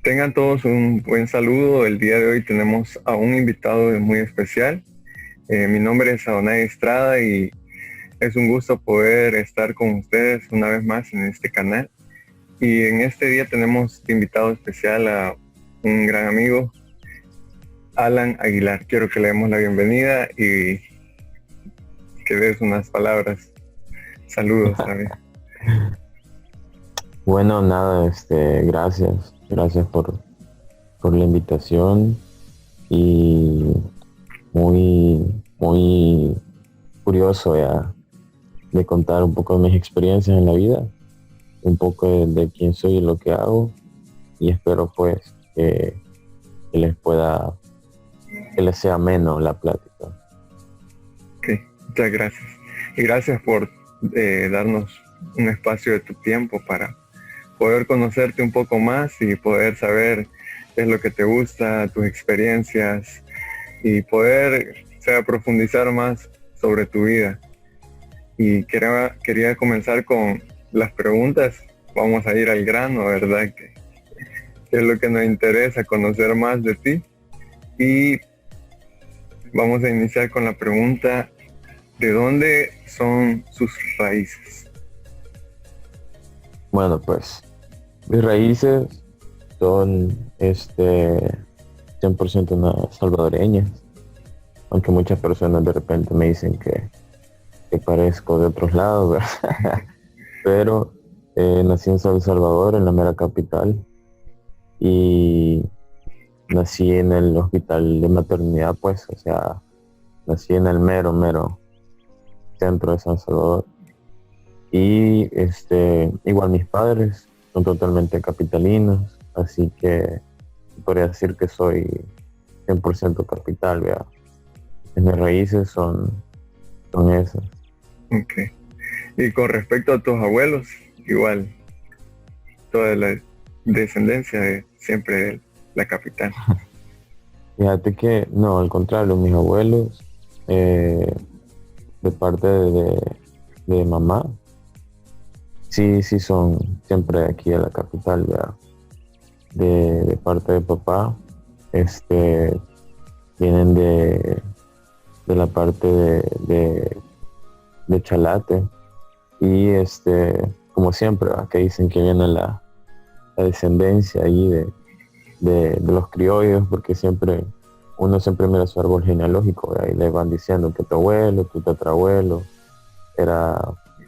Tengan todos un buen saludo. El día de hoy tenemos a un invitado muy especial. Mi nombre es Adonai Estrada y es un gusto poder estar con ustedes una vez más en este canal. Y en este día tenemos de invitado especial a un gran amigo, Alan Aguilar. Quiero que le demos la bienvenida y que des unas palabras. Saludos también. Bueno, nada, gracias por la invitación y muy curioso ya de contar un poco de mis experiencias en la vida, un poco de quién soy y lo que hago, y espero pues que les pueda, que les sea ameno la plática. Ok, muchas gracias. Y gracias por darnos un espacio de tu tiempo para poder conocerte un poco más y poder saber qué es lo que te gusta, tus experiencias y poder, profundizar más sobre tu vida. Y quería comenzar con las preguntas. Vamos a ir al grano, ¿verdad? Que es lo que nos interesa, conocer más de ti. Y vamos a iniciar con la pregunta: ¿de dónde son sus raíces? Bueno, pues mis raíces son 100% salvadoreñas, aunque muchas personas de repente me dicen que parezco de otros lados, ¿verdad? Pero nací en San Salvador, en la mera capital, y nací en el hospital de maternidad, pues, o sea, nací en el mero centro de San Salvador. Y igual mis padres son totalmente capitalinos, así que podría decir que soy 100% capital, ¿verdad? Mis raíces son esas. Ok. Y con respecto a tus abuelos, igual, toda la descendencia de siempre de la capital. Fíjate que, no, al contrario, mis abuelos, de parte de mamá, sí son siempre aquí a la capital, ¿verdad? De parte de papá, este, vienen de la parte de Chalate, y como siempre, ¿verdad? Que dicen que viene la descendencia ahí de los criollos, porque uno siempre mira su árbol genealógico, ¿verdad? Y le van diciendo que tu abuelo, tu tatarabuelo era,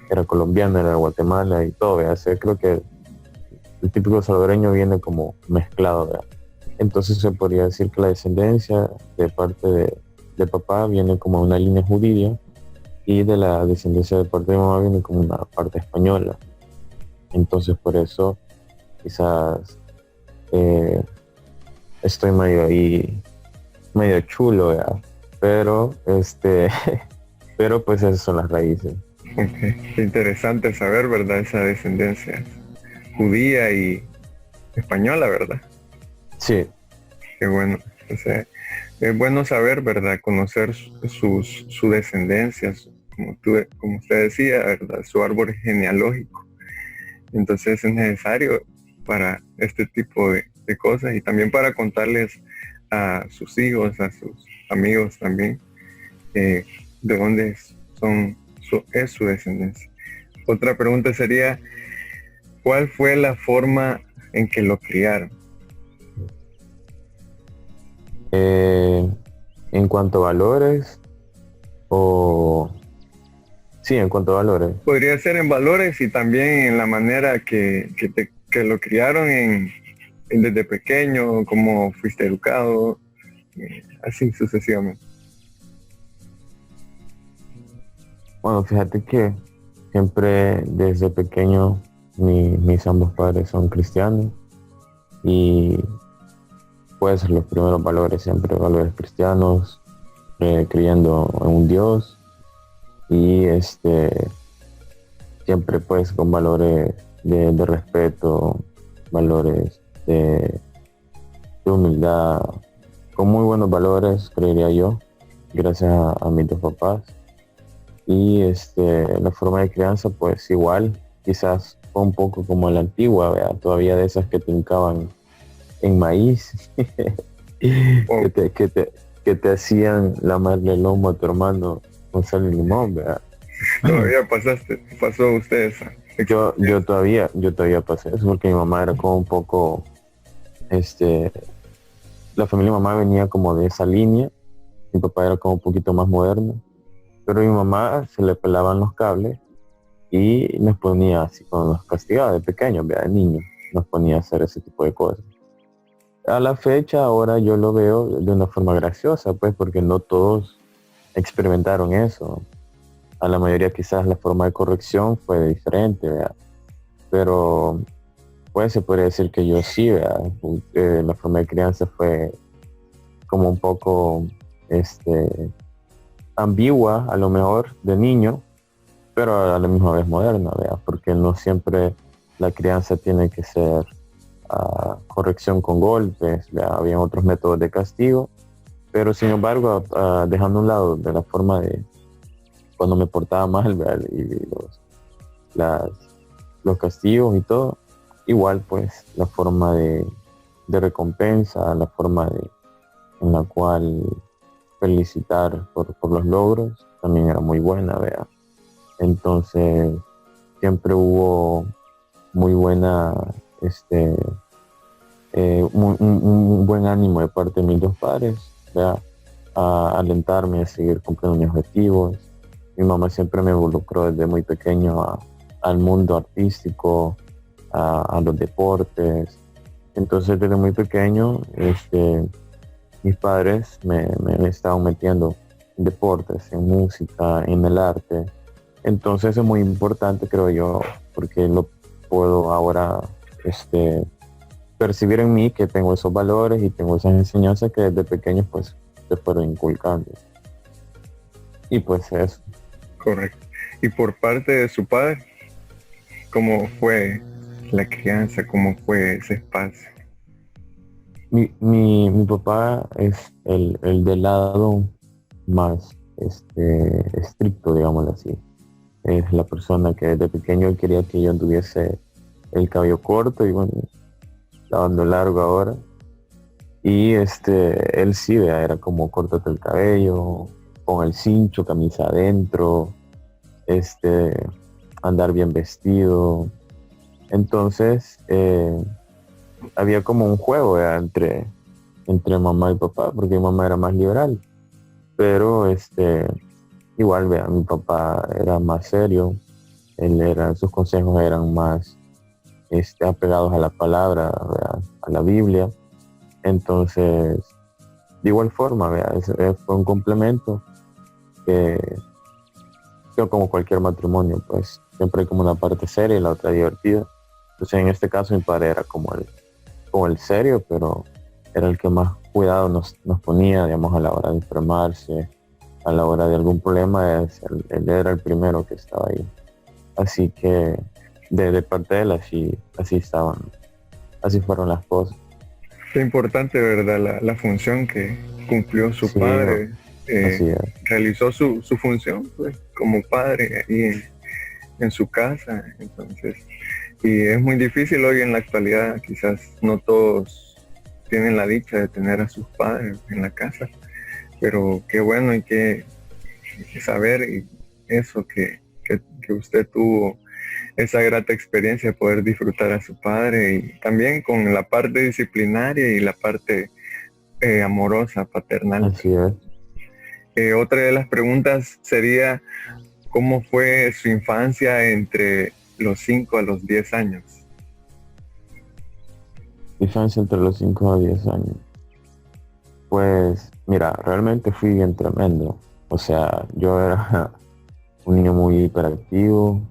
era colombiano, era de Guatemala y todo, ¿verdad? O sea, creo que el típico salvadoreño viene como mezclado, ¿verdad? Entonces se podría decir que la descendencia de parte de papá viene como una línea judía, y de la descendencia de parte de mamá viene como una parte española. Entonces por eso quizás eh, estoy medio ahí, medio chulo, ¿verdad? Pero pero pues esas son las raíces. Ok. Interesante saber, ¿verdad? Esa descendencia judía y española, ¿verdad? Sí, Qué bueno. O sea, es bueno saber, ¿verdad? Conocer su descendencia, como usted decía, ¿verdad? Su árbol genealógico. Entonces es necesario para este tipo de cosas y también para contarles a sus hijos, a sus amigos también, eh, de dónde es su descendencia. Otra pregunta sería: ¿cuál fue la forma en que lo criaron? eh, en cuanto a valores, o sí, en cuanto a valores. Podría ser en valores y también en la manera que lo criaron desde pequeño, cómo fuiste educado, así sucesivamente. Bueno, fíjate que siempre desde pequeño mis ambos padres son cristianos, y pues los primeros valores siempre valores cristianos, creyendo en un Dios, y siempre pues con valores de respeto, valores de humildad, con muy buenos valores, creería yo, gracias a mis dos papás. Y la forma de crianza pues igual, quizás fue un poco como la antigua, ¿verdad? Todavía de esas que te hincaban en maíz, Oh, que te hacían lamarle el lomo a tu hermano con sal y limón, ¿verdad? todavía pasó usted esa experiencia. Yo todavía pasé eso porque mi mamá era como un poco, este, la familia de mamá venía como de esa línea, mi papá era como un poquito más moderno, pero mi mamá se le pelaban los cables y nos ponía así, cuando nos castigaba de pequeños, de niños, nos ponía a hacer ese tipo de cosas. A la fecha ahora yo lo veo de una forma graciosa, pues porque no todos experimentaron eso. A la mayoría quizás la forma de corrección fue diferente, ¿verdad? Pero pues se podría decir que yo sí, ¿verdad? La forma de crianza fue como un poco ambigua a lo mejor de niño, pero a la misma vez moderna, ¿verdad? Porque no siempre la crianza tiene que ser corrección con golpes, ¿verdad? Habían otros métodos de castigo, pero sin embargo, dejando a un lado de la forma de cuando me portaba mal, ¿verdad? Y las, los castigos y todo, igual pues la forma de recompensa, la forma en la cual felicitar por los logros también era muy buena, ¿verdad? Entonces siempre hubo muy buena, un buen ánimo de parte de mis dos padres, ¿verdad? A alentarme a seguir cumpliendo mis objetivos. Mi mamá siempre me involucró desde muy pequeño al mundo artístico, a los deportes. Entonces desde muy pequeño mis padres me estaban metiendo en deportes, en música, en el arte. Entonces es muy importante, creo yo, porque lo puedo ahora percibir en mí, que tengo esos valores y tengo esas enseñanzas que desde pequeño pues se fueron inculcando. Y pues eso. Correcto. Y por parte de su padre, ¿cómo fue la crianza? ¿Cómo fue ese espacio? Mi papá es el del lado más estricto, digámoslo así. Es la persona que desde pequeño él quería que yo tuviese el cabello corto y bueno, lavando largo ahora. Y él sí, vea, era como córtate el cabello, con el cincho, camisa adentro, andar bien vestido. Entonces, había como un juego, vea, entre mamá y papá, porque mi mamá era más liberal. Pero igual, vea, mi papá era más serio, sus consejos eran más apegados a la palabra, vea, a la Biblia. Entonces, de igual forma, vea, fue un complemento que como cualquier matrimonio, pues siempre hay como una parte seria y la otra divertida. Entonces, en este caso, mi padre era como el serio, pero era el que más cuidado nos ponía, digamos, a la hora de enfermarse, a la hora de algún problema, él era el primero que estaba ahí. Así que, de parte de él, así fueron las cosas. Qué importante, ¿verdad? La función que cumplió su Sí, padre. así es. Realizó su función, pues, como padre ahí en su casa. Entonces, y es muy difícil hoy en la actualidad, quizás no todos tienen la dicha de tener a sus padres en la casa, pero qué bueno y que saber eso que usted tuvo esa grata experiencia de poder disfrutar a su padre y también con la parte disciplinaria y la parte amorosa, paternal. Así es. Otra de las preguntas sería, ¿cómo fue su infancia entre los 5 a los 10 años? Diferencia entre los 5 a 10 años. Pues, mira, realmente fui bien tremendo. O sea, yo era un niño muy hiperactivo.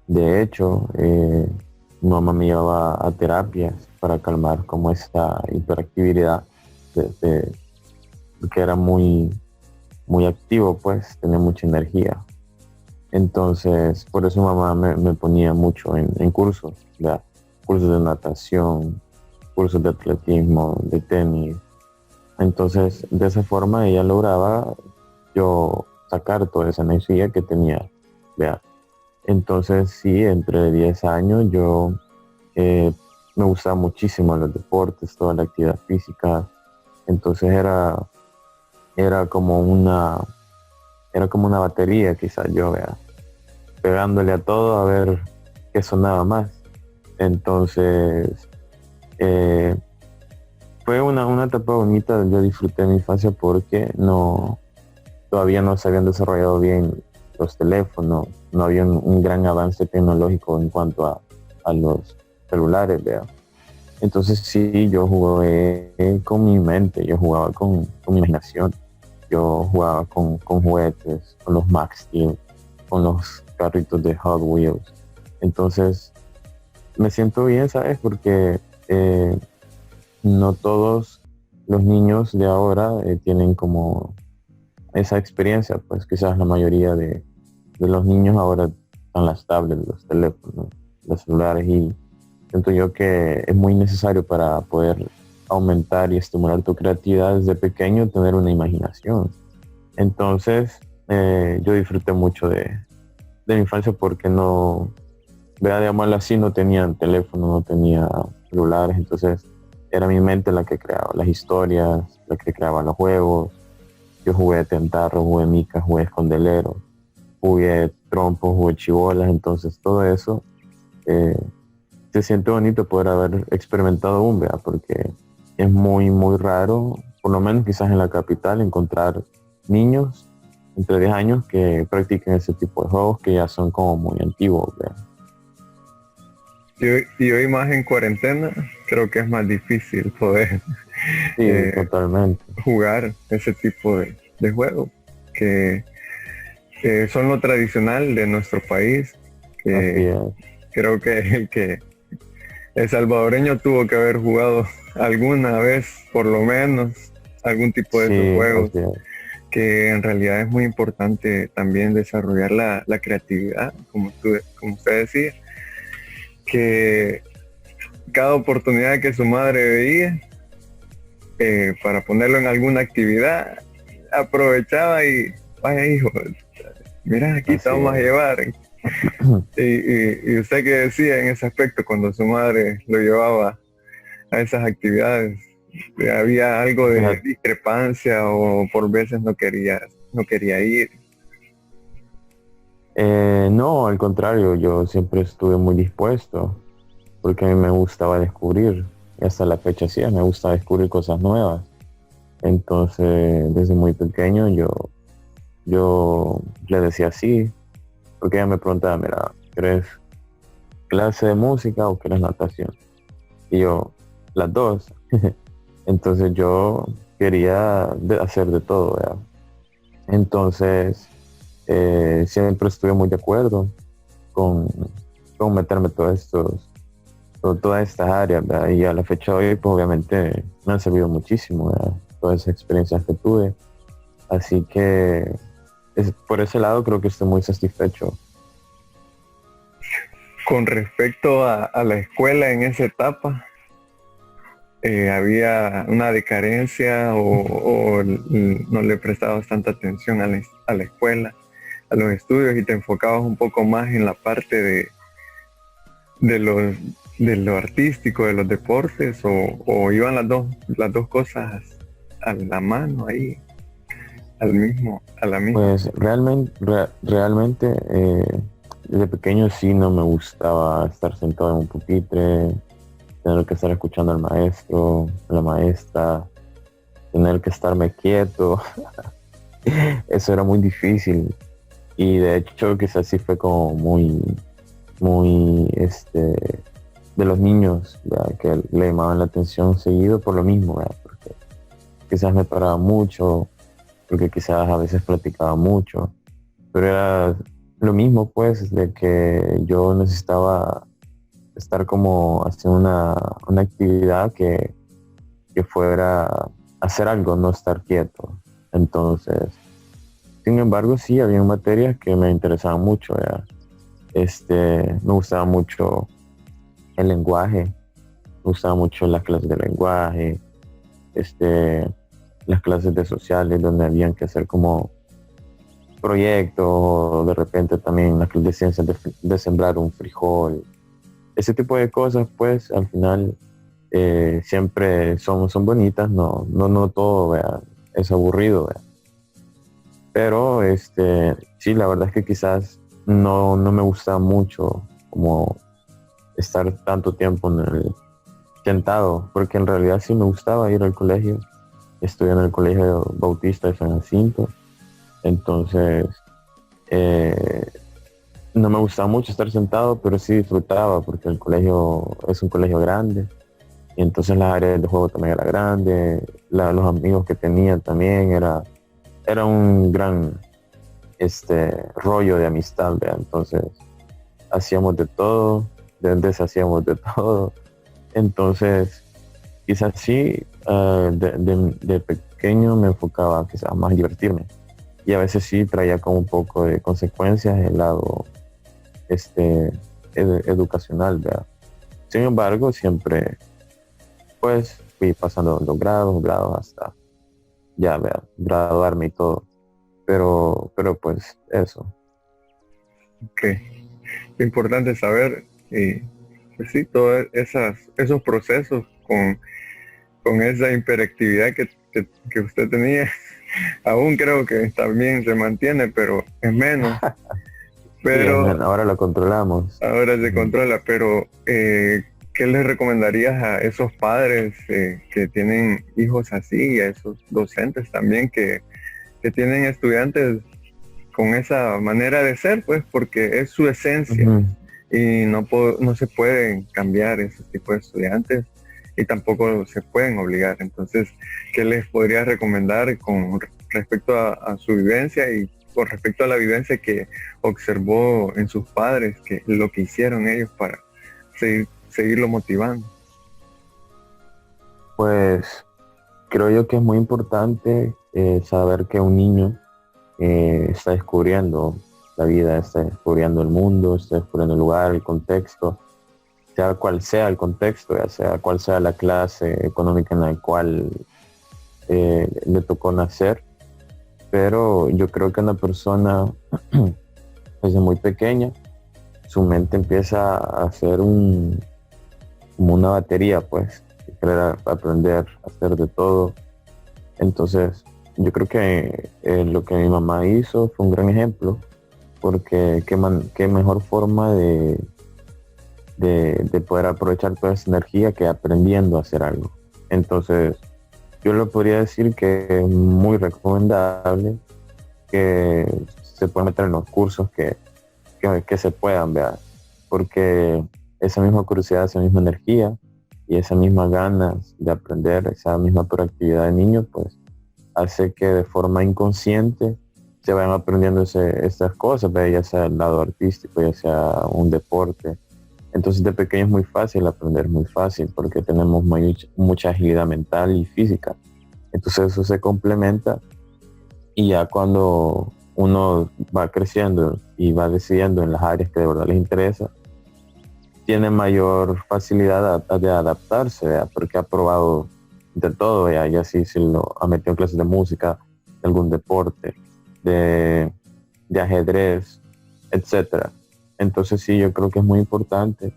De hecho, mi mamá me llevaba a terapias para calmar como esta hiperactividad, porque era muy activo, pues, tenía mucha energía. Entonces, por eso mi mamá me ponía mucho en cursos, ¿verdad? Cursos de natación, cursos de atletismo, de tenis. Entonces, de esa forma ella lograba yo sacar toda esa energía que tenía, ¿verdad? Entonces, sí, entre 10 años yo me gustaba muchísimo los deportes, toda la actividad física. Entonces era como una batería, quizás yo, vea, pegándole a todo a ver qué sonaba más. Entonces, fue una etapa bonita. Yo disfruté de mi infancia porque todavía no se habían desarrollado bien los teléfonos, no había un gran avance tecnológico en cuanto a los celulares, vea. Entonces sí, yo jugué con mi mente, yo jugaba con mi imaginación, yo jugaba con juguetes, con los Max Steel, con los carritos de Hot Wheels. Entonces me siento bien, ¿sabes? Porque no todos los niños de ahora tienen como esa experiencia, pues quizás la mayoría de los niños ahora están las tablets, los teléfonos, los celulares, y siento yo que es muy necesario para poder aumentar y estimular tu creatividad desde pequeño, tener una imaginación. Entonces, yo disfruté mucho de mi infancia porque no, vea, de llamarlo así, no tenían teléfono, no tenía celulares, entonces era mi mente la que creaba las historias, la que creaba los juegos. Yo jugué tentarro, jugué mica, jugué escondelero, jugué trompo, jugué chibolas, entonces todo eso se siente bonito poder haber experimentado un, vea, porque es muy, muy raro, por lo menos quizás en la capital, encontrar niños entre 10 años que practiquen ese tipo de juegos que ya son como muy antiguos, vea. Y hoy más en cuarentena, creo que es más difícil poder Sí, totalmente. jugar ese tipo de juegos que son lo tradicional de nuestro país. Creo que el salvadoreño tuvo que haber jugado alguna vez, por lo menos, algún tipo de esos juegos, que en realidad es muy importante también desarrollar la creatividad, como usted decía, que cada oportunidad que su madre veía para ponerlo en alguna actividad, aprovechaba y, vaya hijo, mira, aquí te vamos a llevar. Y usted qué decía en ese aspecto cuando su madre lo llevaba a esas actividades, había algo de discrepancia o por veces no quería ir. No, al contrario, yo siempre estuve muy dispuesto porque a mí me gustaba descubrir, y hasta la fecha sí, me gusta descubrir cosas nuevas. Entonces, desde muy pequeño yo le decía sí, porque ella me preguntaba, mira, ¿quieres clase de música o quieres natación? Y yo, las dos. Entonces yo quería hacer de todo, ¿verdad? Entonces siempre estuve muy de acuerdo con meterme todas estas áreas, ¿verdad? Y a la fecha de hoy, pues obviamente me han servido muchísimo, ¿verdad? Todas esas experiencias que tuve. Así que por ese lado creo que estoy muy satisfecho. Con respecto a la escuela en esa etapa, ¿había una decadencia o no le prestabas tanta atención a la escuela, a los estudios, y te enfocabas un poco más en la parte de lo artístico, de los deportes, o iban las dos cosas a la mano ahí, a la misma? Pues realmente desde pequeño sí no me gustaba estar sentado en un pupitre, tener que estar escuchando al maestro, a la maestra, tener que estarme quieto. Eso era muy difícil, y de hecho quizás sí fue como muy de los niños, ¿verdad? Que le llamaban la atención seguido por lo mismo, ¿verdad? Porque quizás me paraba mucho, porque quizás a veces platicaba mucho, pero era lo mismo, pues, de que yo necesitaba estar como haciendo una actividad que fuera a hacer algo, no estar quieto. Entonces, sin embargo, sí, había materias que me interesaban mucho, ¿verdad? Me gustaba mucho el lenguaje, me gustaba mucho las clases de lenguaje, las clases de sociales donde habían que hacer como proyectos, o de repente también las clases de ciencias de sembrar un frijol, ese tipo de cosas, pues, al final siempre son bonitas, no todo, ¿verdad? Es aburrido, ¿verdad? Pero, sí, la verdad es que quizás no me gusta mucho como estar tanto tiempo sentado, porque en realidad sí me gustaba ir al colegio. Estudié en el Colegio Bautista de San Jacinto, entonces no me gustaba mucho estar sentado, pero sí disfrutaba porque el colegio es un colegio grande y entonces las áreas de juego también era grande, los amigos que tenía también era un gran rollo de amistad, ¿verdad? Entonces hacíamos de todo, deshacíamos de todo, entonces quizás sí, de pequeño me enfocaba quizás más a divertirme y a veces sí traía como un poco de consecuencias el lado educacional, ¿verdad? Sin embargo, siempre pues fui pasando los grados hasta ya, ¿verdad? Graduarme y todo. Pero pues eso. Ok. Lo importante es saber, y pues sí, todos esos procesos con esa hiperactividad que usted tenía, aún creo que también se mantiene, pero es menos. Sí, Pero ahora lo controlamos. ahora se Ujú. controla, pero ¿qué les recomendarías a esos padres que tienen hijos así, a esos docentes también que tienen estudiantes con esa manera de ser, pues porque es su esencia Ujú. y no se pueden cambiar ese tipo de estudiantes y tampoco se pueden obligar? Entonces, ¿qué les podría recomendar con respecto a su vivencia y con respecto a la vivencia que observó en sus padres, que lo que hicieron ellos para seguirlo motivando? Pues creo yo que es muy importante saber que un niño está descubriendo la vida, está descubriendo el mundo, está descubriendo el lugar, el contexto, sea cual sea el contexto, ya sea cual sea la clase económica en la cual le tocó nacer. Pero yo creo que una persona desde muy pequeña, su mente empieza a hacer como una batería, pues, de querer aprender a hacer de todo. Entonces, yo creo que lo que mi mamá hizo fue un gran ejemplo, porque qué mejor forma de poder aprovechar toda esa energía que aprendiendo a hacer algo. Entonces, yo le podría decir que es muy recomendable que se pueda meter en los cursos que se puedan ver, porque esa misma curiosidad, esa misma energía y esa misma ganas de aprender, esa misma proactividad de niño, pues hace que de forma inconsciente se vayan aprendiendo estas cosas, ¿ve? Ya sea el lado artístico, ya sea un deporte. Entonces de pequeño es muy fácil aprender, muy fácil, porque tenemos mucha agilidad mental y física. Entonces eso se complementa y ya cuando uno va creciendo y va decidiendo en las áreas que de verdad les interesa, tiene mayor facilidad de adaptarse, ¿verdad? Porque ha probado de todo, ¿verdad? Ya sí se lo ha metido en clases de música, de algún deporte, de, de ajedrez, etcétera. Entonces sí, yo creo que es muy importante,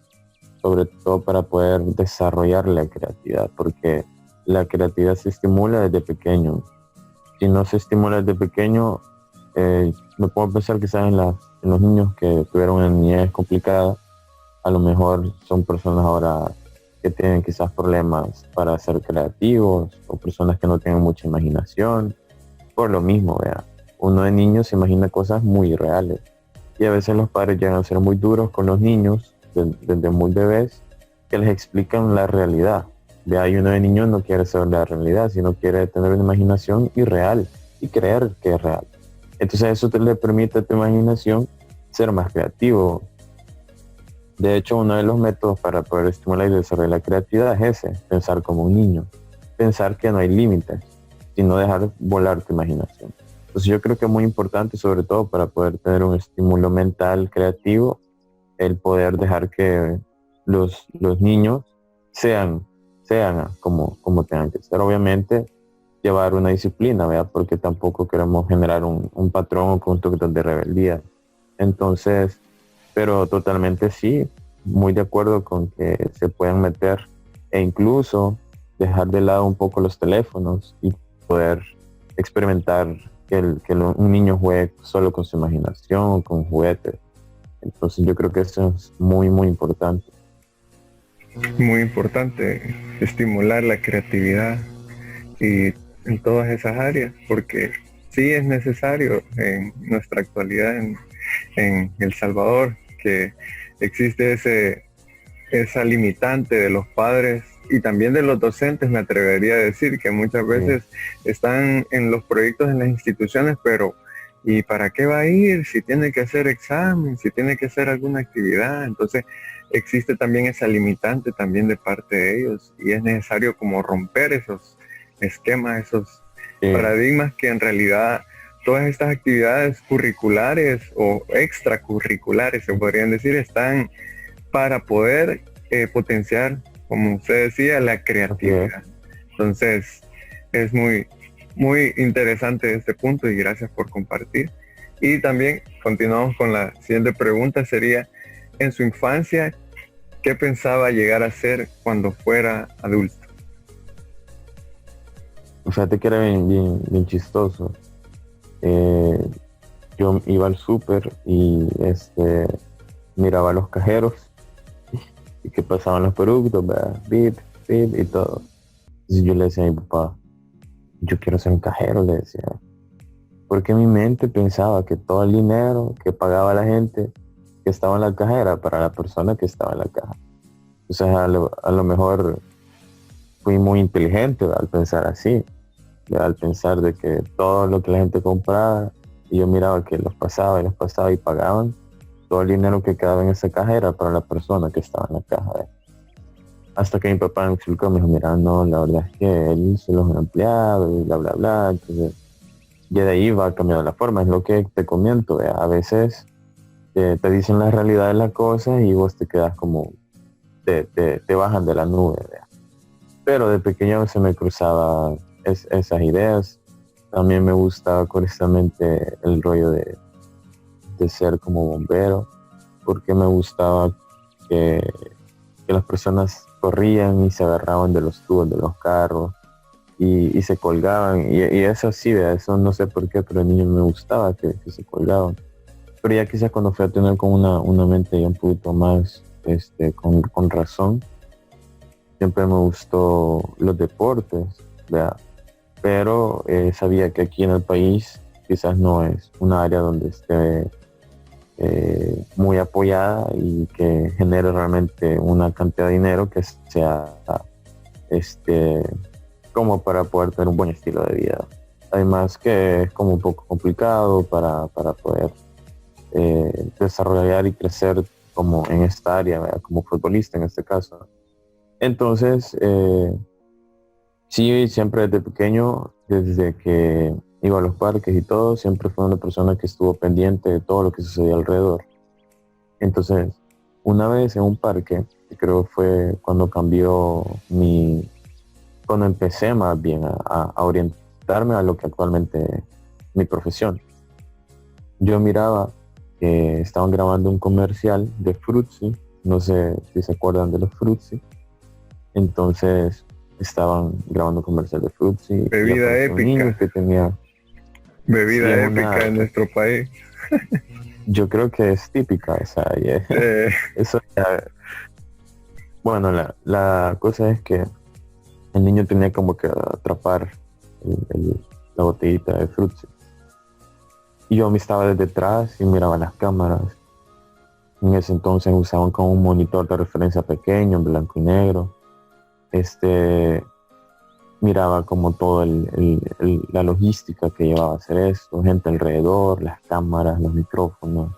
sobre todo para poder desarrollar la creatividad, porque la creatividad se estimula desde pequeño. Si no se estimula desde pequeño, me puedo pensar quizás en los niños que tuvieron una niñez complicada, a lo mejor son personas ahora que tienen quizás problemas para ser creativos o personas que no tienen mucha imaginación. Por lo mismo, vea, uno de niños se imagina cosas muy reales y a veces los padres llegan a ser muy duros con los niños desde muy bebés que les explican la realidad. Vea, y uno de niños no quiere saber la realidad, sino quiere tener una imaginación irreal y creer que es real. Entonces eso le permite a tu imaginación ser más creativo. De hecho, uno de los métodos para poder estimular y desarrollar la creatividad es ese, pensar como un niño, pensar que no hay límites, sino dejar volar tu imaginación. Entonces yo creo que es muy importante, sobre todo para poder tener un estímulo mental creativo, el poder dejar que los niños sean como tengan que ser. Obviamente, llevar una disciplina, ¿verdad? Porque tampoco queremos generar un patrón o conductas de rebeldía. Entonces, pero totalmente sí, muy de acuerdo con que se puedan meter e incluso dejar de lado un poco los teléfonos y poder experimentar un niño juegue solo con su imaginación, con juguetes. Entonces yo creo que eso es muy, muy importante. Muy importante estimular la creatividad y en todas esas áreas, porque sí es necesario en nuestra actualidad en El Salvador que existe esa limitante de los padres y también de los docentes, me atrevería a decir, que muchas veces están en los proyectos en las instituciones, pero ¿y para qué va a ir? Si tiene que hacer examen, si tiene que hacer alguna actividad. Entonces existe también esa limitante también de parte de ellos y es necesario como romper esos esquemas, esos paradigmas que en realidad todas estas actividades curriculares o extracurriculares, se podrían decir, están para poder potenciar, como usted decía, la creatividad. Entonces, es muy, muy interesante este punto y gracias por compartir. Y también continuamos con la siguiente pregunta, sería, en su infancia, ¿qué pensaba llegar a ser cuando fuera adulto? Fíjate que era bien chistoso. Yo iba al súper y miraba a los cajeros y que pasaban los productos, bip, bip y todo. Entonces yo le decía a mi papá, yo quiero ser un cajero, le decía. Porque mi mente pensaba que todo el dinero que pagaba la gente que estaba en la caja era para la persona que estaba en la caja. Entonces a lo mejor fui muy inteligente, ¿verdad? Al pensar así, ¿verdad? Al pensar de que todo lo que la gente compraba y yo miraba que los pasaba y pagaban, todo el dinero que quedaba en esa caja era para la persona que estaba en la caja. Hasta que mi papá me explicó, me dijo, mira, no, la verdad es que él solo es un empleado y bla, bla, bla. Entonces, ya de ahí va cambiando la forma. Es lo que te comento, a veces te dicen la realidad de las cosas y vos te quedas como, te bajan de la nube, ¿verdad? Pero de pequeño se me cruzaban esas ideas. También me gusta curiosamente el rollo de ser como bombero, porque me gustaba que las personas corrían y se agarraban de los tubos de los carros y se colgaban. Y eso sí, eso no sé por qué, pero el niño me gustaba que se colgaban. Pero ya quizás cuando fui a tener con una mente ya un poquito más con razón, siempre me gustó los deportes, ¿verdad? Pero sabía que aquí en el país quizás no es una área donde esté muy apoyada y que genere realmente una cantidad de dinero que sea como para poder tener un buen estilo de vida. Además que es como un poco complicado para poder desarrollar y crecer como en esta área, ¿verdad? Como futbolista en este caso. Entonces, sí, siempre desde pequeño, desde que iba a los parques y todo, siempre fue una persona que estuvo pendiente de todo lo que sucedía alrededor. Entonces, una vez en un parque, que creo fue cuando cuando empecé más bien a orientarme a lo que actualmente es mi profesión. Yo miraba que estaban grabando un comercial de Fruitsy, no sé si se acuerdan de los Fruitsy. Entonces estaban grabando un comercial de Fruitsy. Bebida épica. Un niño que tenía bebida épica en nuestro país. Yo creo que es típica esa. Eso ya. Bueno, la cosa es que el niño tenía como que atrapar la botellita de Fruitsy. Y yo me estaba desde detrás y miraba las cámaras. En ese entonces usaban como un monitor de referencia pequeño, en blanco y negro. Miraba como todo la logística que llevaba a hacer esto, gente alrededor, las cámaras, los micrófonos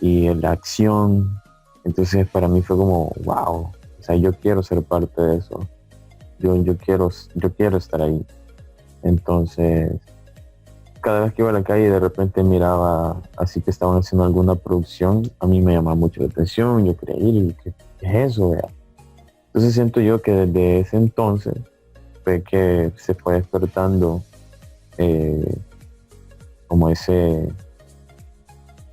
y la acción. Entonces para mí fue como, wow, o sea, yo quiero ser parte de eso. Yo quiero estar ahí. Entonces, cada vez que iba a la calle y de repente miraba así que estaban haciendo alguna producción, a mí me llamaba mucho la atención, yo quería ir y ¿qué es eso? Vea? Entonces siento yo que desde ese entonces fue que se fue despertando como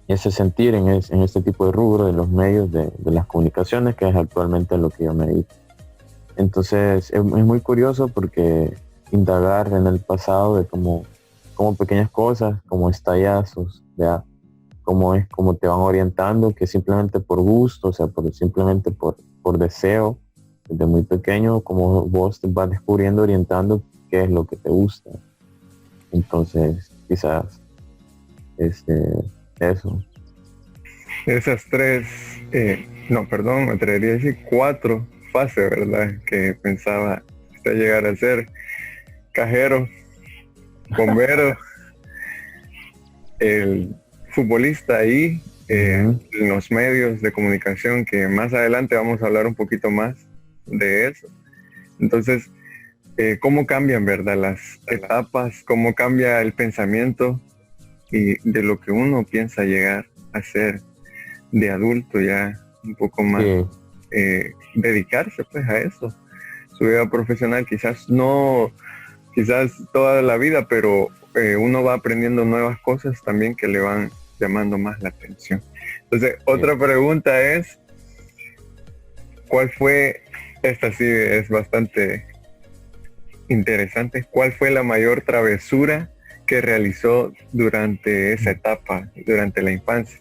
ese sentir en este tipo de rubro de los medios de las comunicaciones, que es actualmente lo que yo me dedico. Entonces es muy curioso porque indagar en el pasado de cómo pequeñas cosas, como estallazos, ¿ya? Cómo te van orientando, que simplemente por gusto, o sea, simplemente por deseo, desde muy pequeño, como vos te vas descubriendo, orientando qué es lo que te gusta. Entonces, quizás, eso. Esas tres, no, perdón, me atrevería a decir 4 fases, ¿verdad? Que pensaba usted llegar a ser cajero, bombero, el futbolista y Ujú. en los medios de comunicación, que más adelante vamos a hablar un poquito más de eso. Entonces, ¿cómo cambian, verdad, las etapas? ¿Cómo cambia el pensamiento y de lo que uno piensa llegar a ser de adulto ya un poco más, Sí, dedicarse pues a eso? Su vida profesional quizás no, quizás toda la vida, pero uno va aprendiendo nuevas cosas también que le van llamando más la atención. Entonces, sí. otra pregunta es, ¿cuál fue, esta sí es bastante interesante, cuál fue la mayor travesura que realizó durante esa etapa, durante la infancia?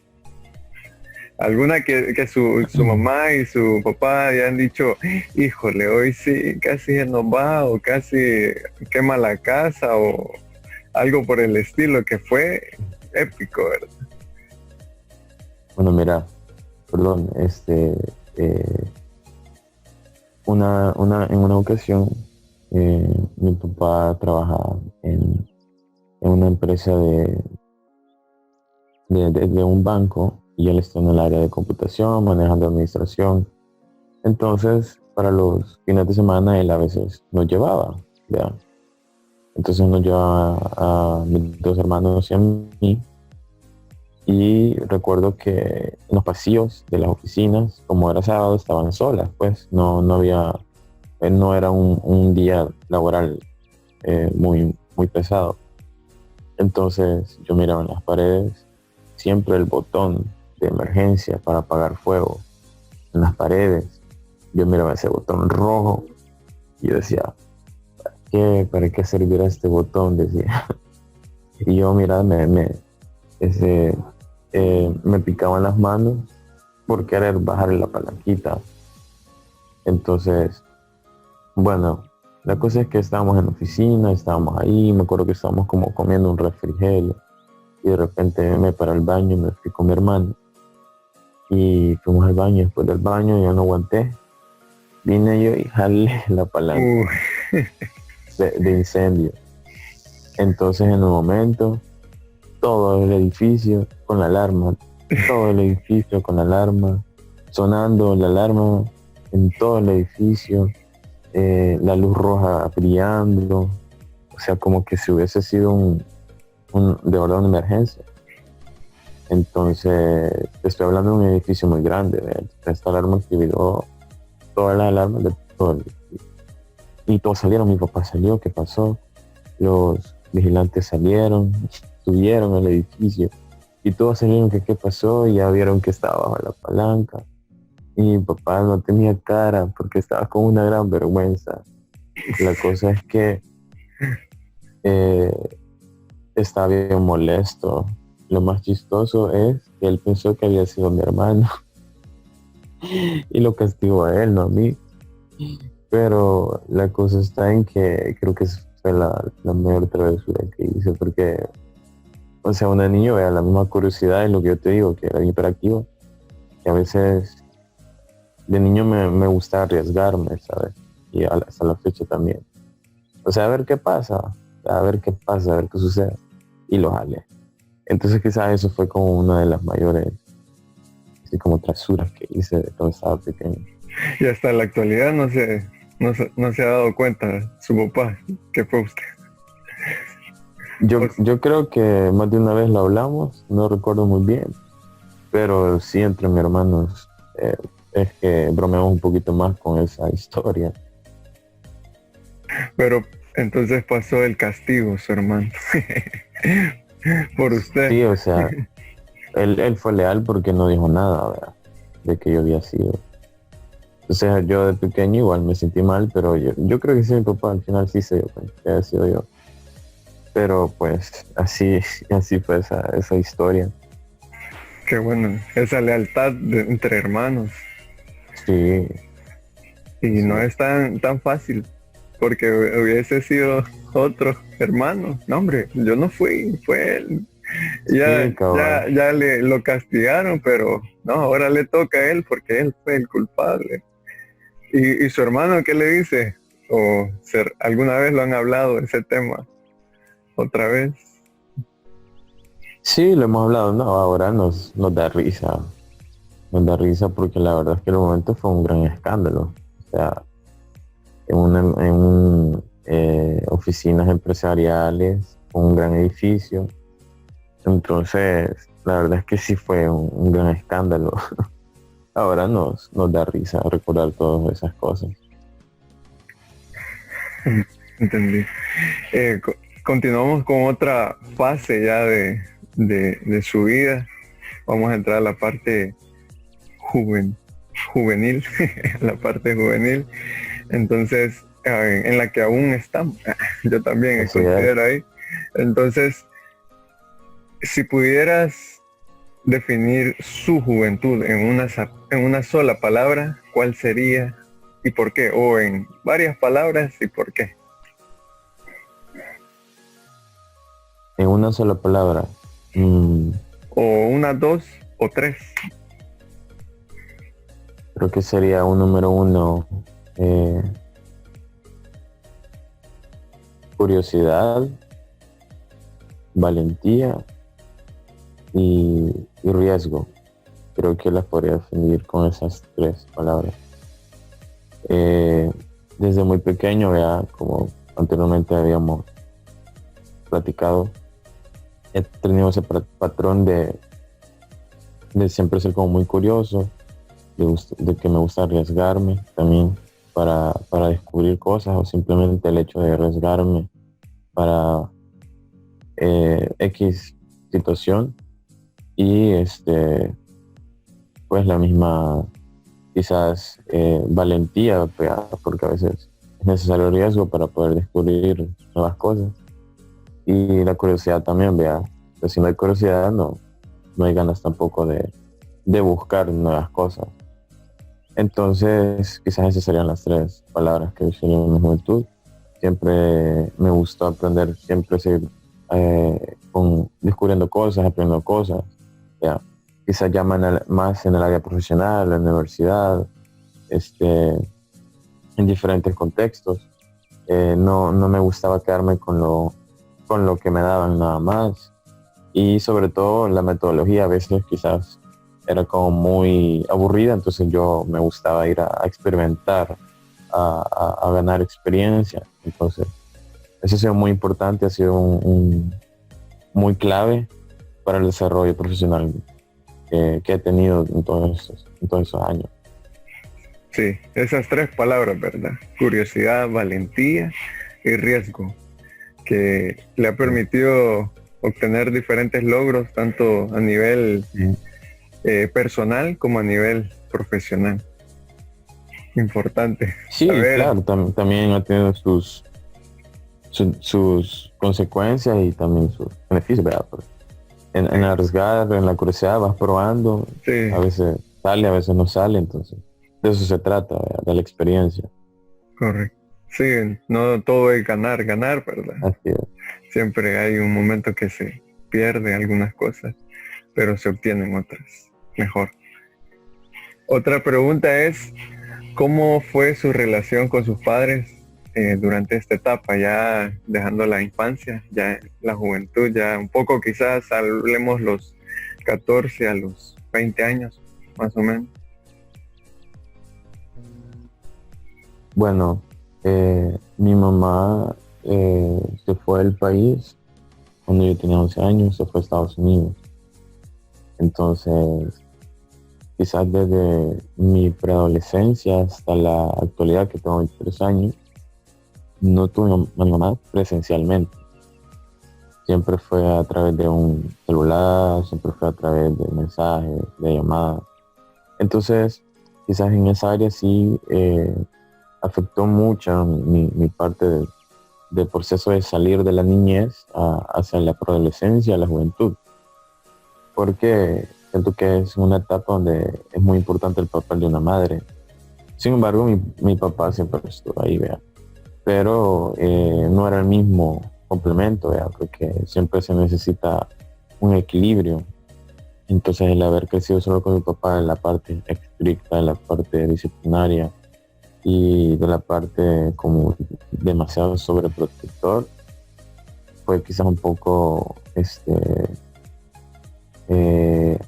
Alguna que su mamá y su papá ya han dicho, híjole, hoy sí, casi nos va, o casi quema la casa, o algo por el estilo, que fue épico, ¿verdad? Bueno, mira, perdón, en una ocasión, mi papá trabajaba en una empresa de un banco y él está en el área de computación, manejando administración. Entonces, para los fines de semana él a veces nos llevaba, ¿ya? Entonces nos llevaba a mis dos hermanos y a mí. Y recuerdo que en los pasillos de las oficinas, como era sábado, estaban solas, pues no había, no era un día laboral muy pesado. Entonces yo miraba en las paredes siempre el botón de emergencia para apagar fuego en las paredes. Yo miraba ese botón rojo y yo decía, ¿para qué servirá este botón? Decía. Y yo miraba, ese, me picaban las manos por querer bajar la palanquita. Entonces, bueno, la cosa es que estábamos en la oficina, estábamos ahí, me acuerdo que estábamos como comiendo un refrigerio y de repente me paré al baño y me fui con mi hermano y fuimos al baño. Después del baño ya no aguanté, vine yo y jalé la palanca Uh, de incendio. Entonces en un momento todo el edificio con la alarma, todo el edificio con la alarma, sonando la alarma en todo el edificio, la luz roja brillando, o sea, como que si hubiese sido de verdad una emergencia. Entonces, estoy hablando de un edificio muy grande, ¿verdad? Esta alarma activó todas las alarmas de todo el edificio. Y todos salieron, mi papá salió, ¿qué pasó? Los vigilantes salieron, subieron al edificio y todos salieron que qué pasó y ya vieron que estaba bajo la palanca. Y mi papá no tenía cara porque estaba con una gran vergüenza. La cosa es que eh, estaba bien molesto. Lo más chistoso es que él pensó que había sido mi hermano y lo castigó a él, no a mí. Pero la cosa está en que creo que esa fue la mayor travesura que hice porque, o sea, una niña vea la misma curiosidad y lo que yo te digo, que era hiperactivo, que a veces de niño me gusta arriesgarme, ¿sabes? Y hasta la fecha también. O sea, a ver qué pasa, a ver qué pasa, a ver qué sucede. Y lo jalé. Entonces quizás eso fue como una de las mayores, así como travesuras que hice de cuando estaba pequeño. y hasta la actualidad no se ha dado cuenta su papá que fue usted. Pues, Yo creo que más de una vez lo hablamos, no recuerdo muy bien, pero sí entre mis hermanos es que bromeamos un poquito más con esa historia. pero entonces pasó el castigo, su hermano, por usted. Sí, o sea, él fue leal porque no dijo nada, ¿verdad? De que yo había sido. Entonces yo de pequeño igual me sentí mal, pero yo creo que sí, mi papá al final sí se dio cuenta que había sido yo. Pero pues así fue esa historia. Qué bueno, esa lealtad entre hermanos. Sí, Y sí, no es tan fácil, porque hubiese sido otro hermano. No, hombre, yo no fui, fue él. Ya, sí, cabal. ya lo castigaron, pero no, ahora le toca a él porque él fue el culpable. ¿Y su hermano qué le dice? ¿O alguna vez lo han hablado ese tema? ¿Otra vez? Sí, lo hemos hablado, no, ahora nos da risa. Nos da risa porque la verdad es que el momento fue un gran escándalo. O sea, oficinas empresariales, un gran edificio. Entonces, la verdad es que sí fue un gran escándalo. Ahora nos da risa recordar todas esas cosas. Entendí. Continuamos con otra fase ya de su vida. Vamos a entrar a la parte juvenil, la parte juvenil. Entonces, en la que aún estamos. Yo también me Así es. considero ahí. Entonces, si pudieras definir su juventud en una sola palabra, ¿cuál sería y por qué? O en varias palabras y por qué. En una sola palabra. O una, dos o tres. Creo que sería un número uno. Curiosidad, valentía y riesgo. Creo que las podría definir con esas tres palabras. Desde muy pequeño, ya como anteriormente habíamos platicado, he tenido ese patrón de siempre ser como muy curioso, de que me gusta arriesgarme también para descubrir cosas, o simplemente el hecho de arriesgarme para X situación. Y pues la misma quizás valentía, porque a veces es necesario riesgo para poder descubrir nuevas cosas. Y la curiosidad también, vea, pues si no hay curiosidad no hay ganas tampoco de buscar nuevas cosas. Entonces quizás esas serían las tres palabras que usaría en mi juventud. Siempre me gustó aprender, siempre seguir descubriendo cosas, aprendiendo cosas. Ya, quizás ya más en el área profesional, en la universidad, en diferentes contextos. No me gustaba quedarme con lo que me daban nada más. Y sobre todo la metodología a veces quizás era como muy aburrida, entonces yo me gustaba ir a experimentar, a ganar experiencia. Entonces, eso ha sido muy importante, ha sido muy clave para el desarrollo profesional que he tenido en todos esos años. Sí, esas tres palabras, ¿verdad? Curiosidad, valentía y riesgo, que le ha permitido obtener diferentes logros, tanto a nivel personal como a nivel profesional. Importante. Sí, Saber. claro, también ha tenido sus consecuencias y también sus beneficios, ¿verdad? En arriesgar, en la curiosidad vas probando, Sí, a veces sale, a veces no sale, entonces de eso se trata, ¿verdad? De la experiencia. correcto. Sí, no todo es ganar, ¿verdad? Así es. Siempre hay un momento que se pierde algunas cosas, pero se obtienen otras mejor. Otra pregunta es, ¿cómo fue su relación con sus padres durante esta etapa, ya dejando la infancia, ya la juventud, ya un poco quizás hablemos los 14 a los 20 años, más o menos? Bueno, mi mamá se fue del país cuando yo tenía 11 años, se fue a Estados Unidos. Entonces, quizás desde mi preadolescencia hasta la actualidad, que tengo 23 años, no tuve a mi mamá presencialmente. siempre fue a través de un celular, siempre fue a través de mensajes, de llamadas. Entonces, quizás en esa área sí afectó mucho mi parte del proceso de salir de la niñez hacia la preadolescencia, la juventud, porque siento que es una etapa donde es muy importante el papel de una madre. Sin embargo, mi papá siempre estuvo ahí, vea, pero no era el mismo complemento, vea, porque siempre se necesita un equilibrio. Entonces el haber crecido solo con mi papá en la parte estricta, en la parte disciplinaria y de la parte como demasiado sobreprotector, fue quizás un poco,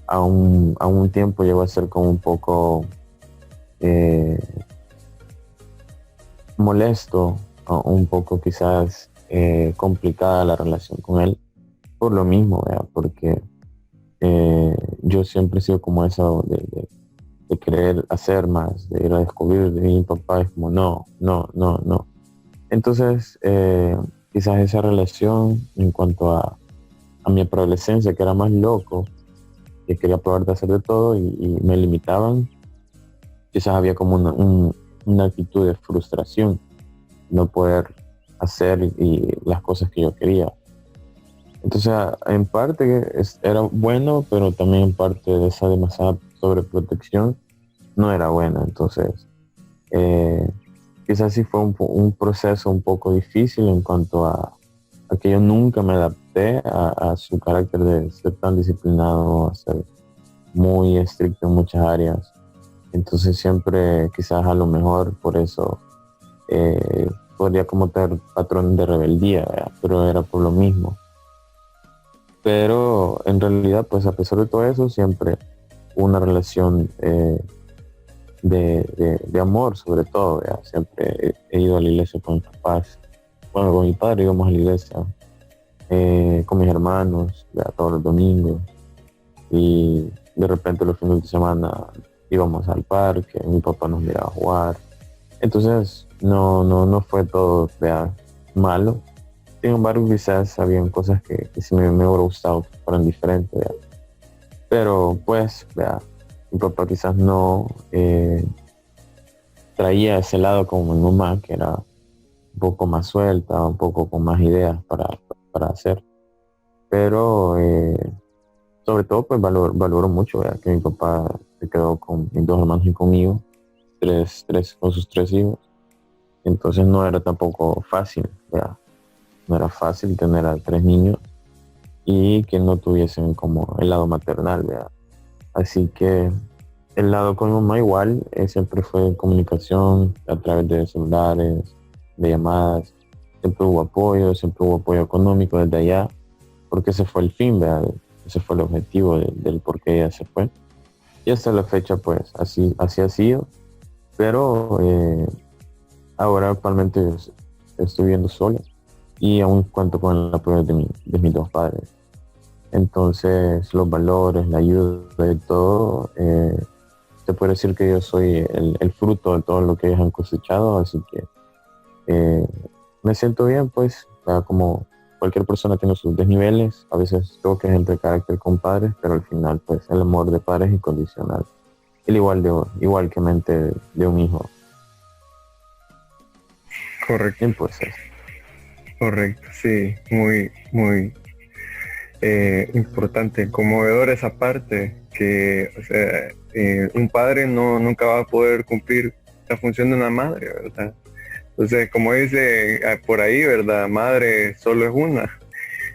a un tiempo llegó a ser como un poco eh, molesto, o un poco quizás complicada la relación con él, por lo mismo, ¿verdad? Porque yo siempre he sido como eso de querer hacer más, de ir a descubrir, de mi papá es como no, no, no, no. Entonces, quizás esa relación en cuanto a mi adolescencia, que era más loco, que quería probar de hacer de todo y me limitaban, quizás había como una actitud de frustración, no poder hacer y las cosas que yo quería. Entonces, en parte era bueno, pero también en parte de esa demasiada sobreprotección no era buena. Entonces, eh, quizás sí fue un proceso un poco difícil en cuanto a que yo nunca me adapté a su carácter de ser tan disciplinado, a ser muy estricto en muchas áreas. Entonces siempre quizás a lo mejor por eso podría como tener patrón de rebeldía, ¿verdad? Pero era por lo mismo. Pero en realidad, pues a pesar de todo eso, siempre hubo una relación de amor, sobre todo, ¿verdad? Siempre he ido a la iglesia con mis papás. Bueno, con mi padre íbamos a la iglesia, con mis hermanos, ¿verdad? Todos los domingos. Y de repente los fines de semana íbamos al parque, mi papá nos miraba jugar. Entonces no fue todo, ¿verdad?, malo. Sin embargo, quizás habían cosas que sí me hubiera gustado que fueran diferentes, ¿verdad? Pero pues, ¿verdad?, mi papá quizás no traía ese lado como mi mamá, que era un poco más suelta, un poco con más ideas para hacer. Pero sobre todo, pues valoro mucho, ¿verdad?, que mi papá se quedó con mis dos hermanos y conmigo, con sus tres hijos. Entonces no era tampoco fácil, ¿verdad? No era fácil tener a tres niños y que no tuviesen como el lado maternal, ¿verdad? Así que el lado con mi mamá igual siempre fue en comunicación a través de celulares, de llamadas. Siempre hubo apoyo económico desde allá, porque ese fue el fin, ¿verdad? Ese fue el objetivo del por qué ella se fue. Y hasta la fecha, pues, así ha sido. Pero ahora actualmente estoy viviendo solo y aún cuento con el apoyo de mis dos padres. Entonces, los valores, la ayuda y todo, se puede decir que yo soy el fruto de todo lo que ellos han cosechado, así que me siento bien, pues, como cualquier persona tiene sus desniveles, a veces choques entre carácter con padres, pero al final, pues, el amor de padres es incondicional, igual que mente de un hijo. Correcto, Bien, pues, eso. correcto, sí, muy, muy importante, conmovedor esa parte, que o sea, un padre nunca va a poder cumplir la función de una madre, ¿verdad? Entonces, como dice por ahí, ¿verdad? Madre solo es una.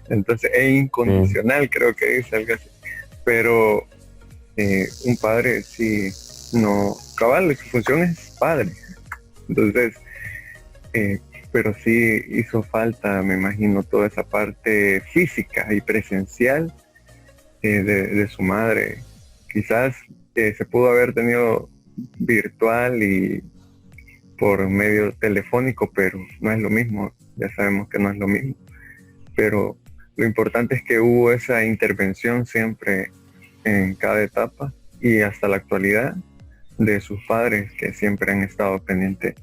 Entonces, es incondicional, creo que dice algo así. Pero un padre sí, no, cabal, su función es padre. Entonces, pero sí hizo falta, me imagino, toda esa parte física y presencial de su madre. Quizás se pudo haber tenido virtual y por medio telefónico, pero no es lo mismo, ya sabemos que no es lo mismo. Pero lo importante es que hubo esa intervención siempre en cada etapa y hasta la actualidad de sus padres, que siempre han estado pendientes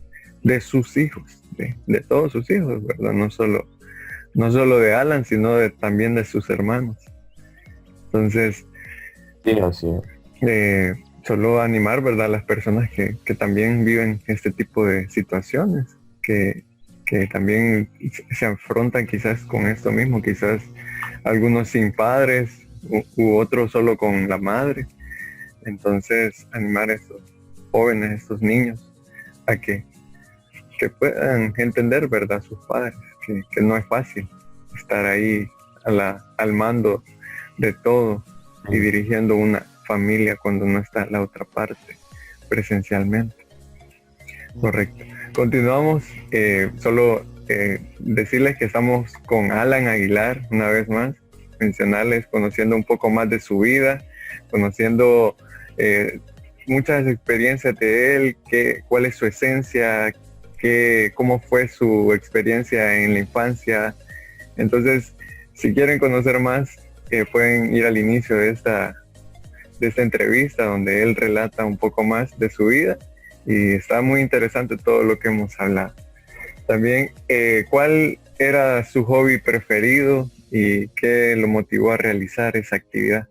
de sus hijos, de todos sus hijos, ¿verdad? No solo no solo de Alan, sino también de sus hermanos. Entonces, Sí, así es. solo animar, ¿verdad?, a las personas que también viven este tipo de situaciones, que también se afrontan quizás con esto mismo, quizás algunos sin padres u otros solo con la madre. Entonces, animar a estos jóvenes, estos niños, a que puedan entender, ¿verdad?, sus padres, que no es fácil estar ahí al mando de todo y dirigiendo una familia cuando no está la otra parte presencialmente. Correcto. Continuamos. Solo decirles que estamos con Alan Aguilar una vez más, mencionarles, conociendo un poco más de su vida, conociendo muchas experiencias de él, cuál es su esencia, cómo fue su experiencia en la infancia. Entonces, si quieren conocer más, pueden ir al inicio de esta entrevista donde él relata un poco más de su vida y está muy interesante todo lo que hemos hablado. También, ¿cuál era su hobby preferido y qué lo motivó a realizar esa actividad?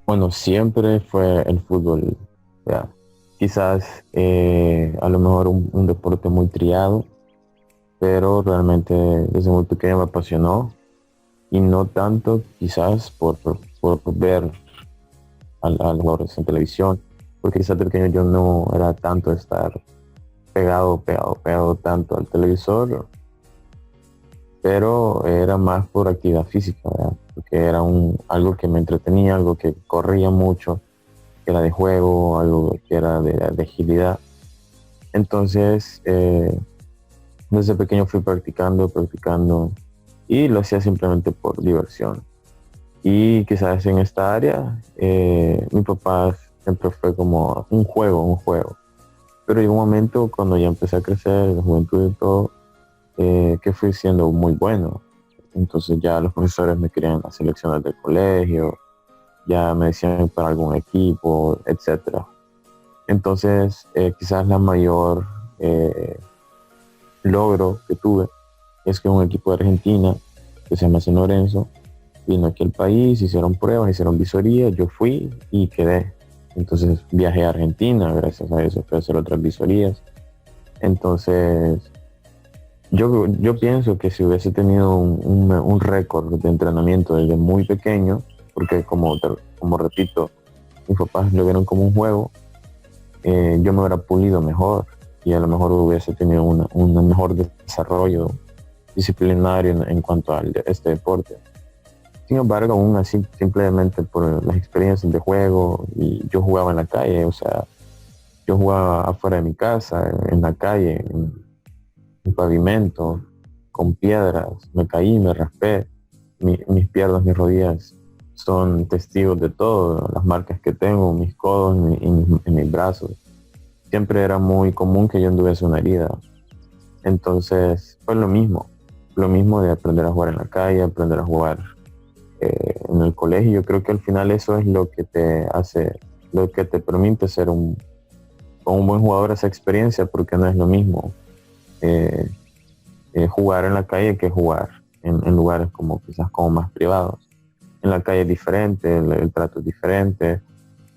Bueno, siempre fue el fútbol. O sea, quizás a lo mejor un deporte muy triado, pero realmente desde muy pequeño me apasionó y no tanto quizás por ver a los jugadores en televisión, porque quizás de pequeño yo no era tanto de estar pegado tanto al televisor, pero era más por actividad física, ¿verdad? Porque era algo que me entretenía, algo que corría mucho, que era de juego, algo que era de agilidad. Entonces, desde pequeño fui practicando y lo hacía simplemente por diversión. Y quizás en esta área, mi papá siempre fue como un juego. Pero llegó un momento cuando ya empecé a crecer, la juventud y todo, que fui siendo muy bueno. Entonces ya los profesores me querían en las selecciones del colegio, ya me decían para algún equipo, etcétera. Entonces, quizás la mayor logro que tuve es que un equipo de Argentina, que se llama San Lorenzo, vino aquí al país, hicieron pruebas, hicieron visorías, yo fui y quedé. Entonces viajé a Argentina, gracias a eso fui a hacer otras visorías. Entonces, yo pienso que si hubiese tenido un récord de entrenamiento desde muy pequeño, porque como repito, mis papás lo vieron como un juego, yo me hubiera pulido mejor y a lo mejor hubiese tenido un mejor desarrollo disciplinario en cuanto a este deporte. Sin embargo, aún así, simplemente por las experiencias de juego, y yo jugaba en la calle, o sea, yo jugaba afuera de mi casa, en la calle, en pavimento, con piedras, me caí, me raspé, mis piernas, mis rodillas son testigos de todo, las marcas que tengo, mis codos y mis brazos. Siempre era muy común que yo anduviese una herida. Entonces fue lo mismo de aprender a jugar en la calle, aprender a jugar en el colegio. Yo creo que al final eso es lo que te hace, lo que te permite ser un buen jugador, esa experiencia, porque no es lo mismo jugar en la calle que jugar en lugares como quizás como más privados. En la calle es diferente, el trato es diferente.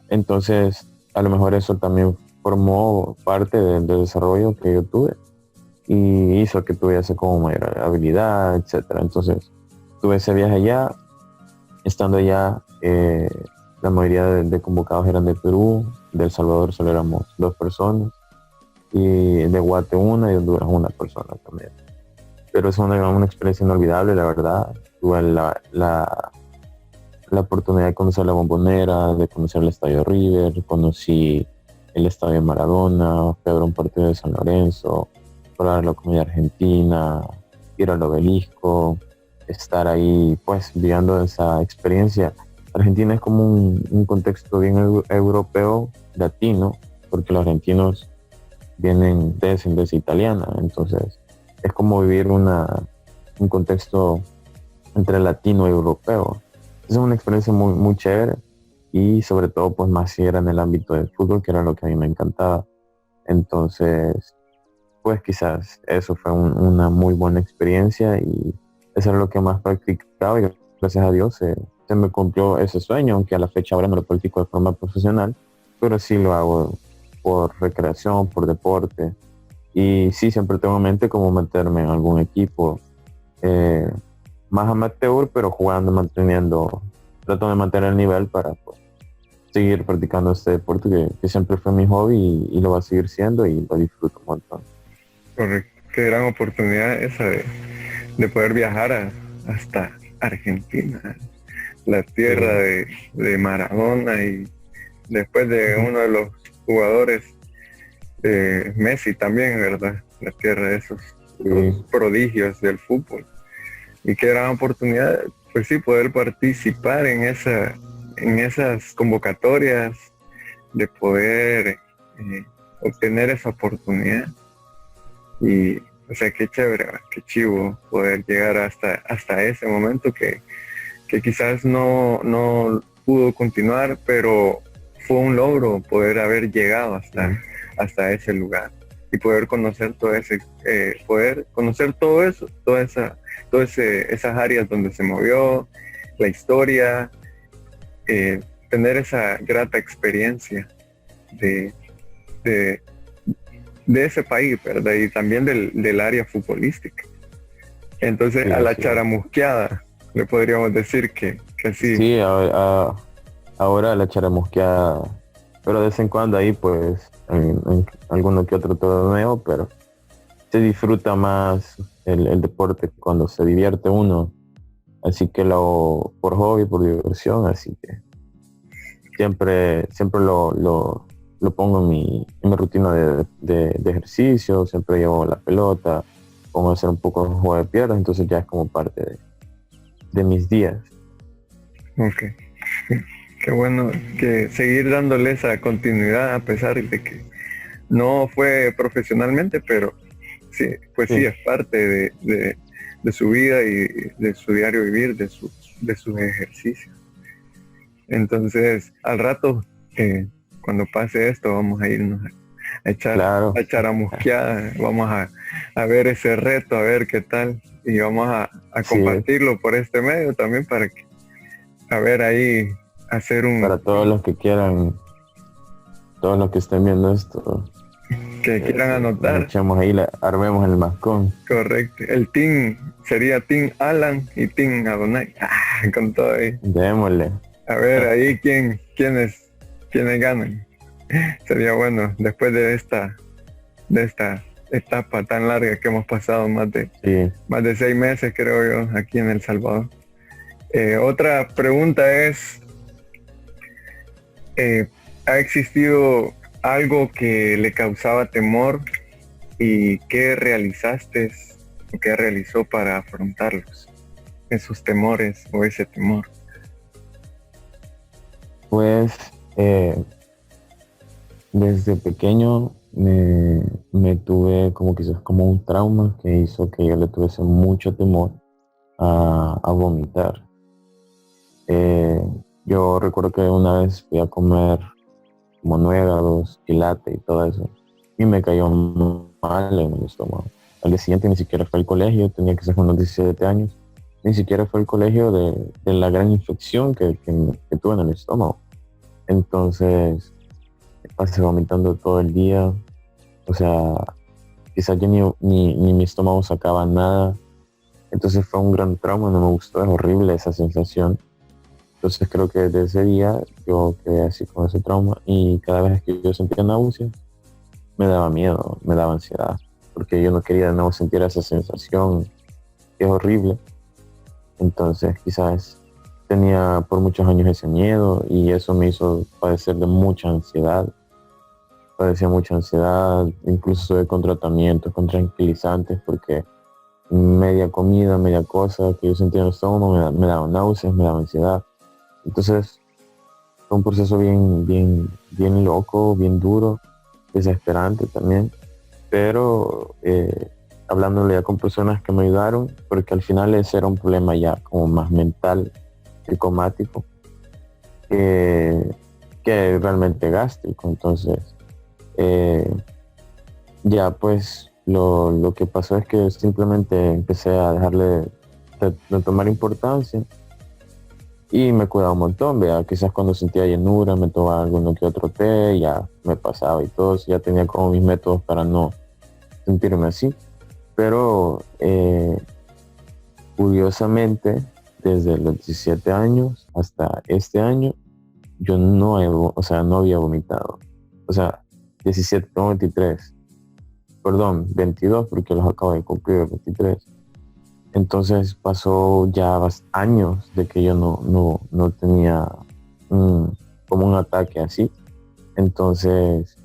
Entonces, a lo mejor eso también formó parte del desarrollo que yo tuve y hizo que tuviese como mayor habilidad, etcétera. Entonces, tuve ese viaje allá. Estando allá, la mayoría de convocados eran de Perú, de El Salvador solo éramos 2 personas, y de Guate una y de Honduras una persona también. Pero es una experiencia inolvidable, la verdad. Tuve la oportunidad de conocer la Bombonera, de conocer el Estadio River, conocí el Estadio Maradona, fui a ver un partido de San Lorenzo, probar la comida argentina, ir al obelisco, estar ahí pues viviendo esa experiencia. Argentina es como un contexto bien europeo, latino, porque los argentinos vienen de descendencia italiana, entonces es como vivir un contexto entre latino y europeo. Es una experiencia muy, muy chévere y sobre todo pues más si era en el ámbito del fútbol, que era lo que a mí me encantaba. Entonces pues quizás eso fue una muy buena experiencia y eso es lo que más practicaba y gracias a Dios se me cumplió ese sueño, aunque a la fecha ahora no lo practico de forma profesional, pero sí lo hago por recreación, por deporte y sí siempre tengo en mente como meterme en algún equipo eh, más amateur, pero jugando, manteniendo, trato de mantener el nivel para pues, seguir practicando este deporte que siempre fue mi hobby y lo va a seguir siendo y lo disfruto un montón. Correcto. Qué gran oportunidad esa de poder viajar hasta Argentina, la tierra Sí. de Maradona y después de Ujú. uno de los jugadores, Messi también, ¿verdad? La tierra de esos dos Sí, prodigios del fútbol. Y qué gran oportunidad, pues sí, poder participar en esas convocatorias, de poder obtener esa oportunidad. Y, o sea, qué chévere, qué chivo poder llegar hasta ese momento que quizás no pudo continuar, pero fue un logro poder haber llegado sí, hasta ese lugar y poder conocer poder conocer todo eso, esas áreas donde se movió, la historia, tener esa grata experiencia de, de, de ese país, ¿verdad? Y también del área futbolística. Entonces, sí, a la así es. charamusqueada, le podríamos decir que sí. Sí, ahora la charamosqueada, pero de vez en cuando ahí pues en alguno que otro torneo, pero se disfruta más el deporte cuando se divierte uno, así que lo por hobby, por diversión, así que siempre lo pongo en mi rutina de ejercicio, siempre llevo la pelota, pongo a hacer un poco de juego de piernas, entonces ya es como parte de mis días. Ok. Qué bueno que seguir dándole esa continuidad a pesar de que no fue profesionalmente, pero sí, pues sí Sí, es parte de su vida y de su diario vivir, de sus ejercicios. Entonces, al rato, cuando pase esto, vamos a irnos claro, a echar a musqueada, vamos a ver ese reto, a ver qué tal, y vamos a sí, compartirlo por este medio también para que, a ver ahí, hacer para todos los que quieran, todos los que estén viendo esto, que quieran nos anotar. echamos ahí, armemos el mascón. Correcto. El team sería Team Alan y Team Adonai. Con todo ahí. Démosle. A ver, ahí quiénes ganan. Sería bueno, después de esta etapa tan larga que hemos pasado, Sí, más de 6 meses, creo yo, aquí en El Salvador. Otra pregunta es, eh, ¿ha existido algo que le causaba temor y qué realizaste o qué realizó para afrontarlos, esos temores o ese temor? pues desde pequeño me tuve como quizás como un trauma que hizo que yo le tuviese mucho temor a vomitar. Eh, yo recuerdo que una vez fui a comer como nuegados, quilate y todo eso, y me cayó mal en el estómago. Al día siguiente ni siquiera fue al colegio, tenía que ser unos 17 años, ni siquiera fue al colegio de la gran infección que tuve en el estómago. Entonces, pasé vomitando todo el día, o sea, quizás yo ni mi estómago sacaba nada, entonces fue un gran trauma, no me gustó, es horrible esa sensación. Entonces creo que desde ese día yo quedé así con ese trauma y cada vez que yo sentía náuseas me daba miedo, me daba ansiedad, porque yo no quería de nuevo sentir esa sensación que es horrible. Entonces quizás tenía por muchos años ese miedo y eso me hizo padecer de mucha ansiedad. Padecía mucha ansiedad, incluso con tratamientos, con tranquilizantes, porque media comida, media cosa que yo sentía en el estómago me daba náuseas, me daba ansiedad. Entonces fue un proceso bien loco, bien duro, desesperante también, pero hablándole ya con personas que me ayudaron, porque al final ese era un problema ya como más mental, psicomático, que, que realmente gástrico. Entonces, ya pues Lo que pasó es que simplemente empecé a dejarle de tomar importancia y me cuidaba un montón, vea, quizás cuando sentía llenura me tomaba alguno que otro té, ya me pasaba y todo, ya tenía como mis métodos para no sentirme así. Pero curiosamente, desde los 17 años hasta este año, yo no había vomitado. O sea, 17, tengo 23, perdón, 22 porque los acabo de cumplir, 23. Entonces pasó ya años de que yo no tenía como un ataque así. Entonces,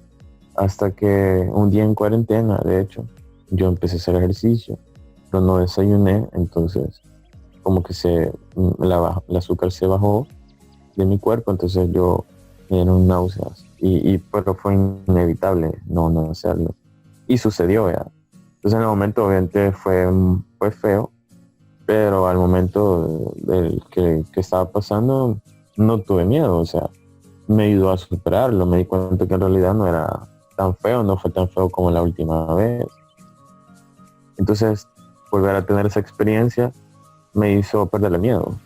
hasta que un día en cuarentena, de hecho, yo empecé a hacer ejercicio, pero no desayuné, entonces como que el azúcar se bajó de mi cuerpo, entonces yo me dieron náuseas pero fue inevitable no hacerlo. Y sucedió ya. Entonces en el momento obviamente fue feo, pero al momento que estaba pasando no tuve miedo, o sea, me ayudó a superarlo, me di cuenta que en realidad no era tan feo, no fue tan feo como la última vez. Entonces, volver a tener esa experiencia me hizo perderle miedo,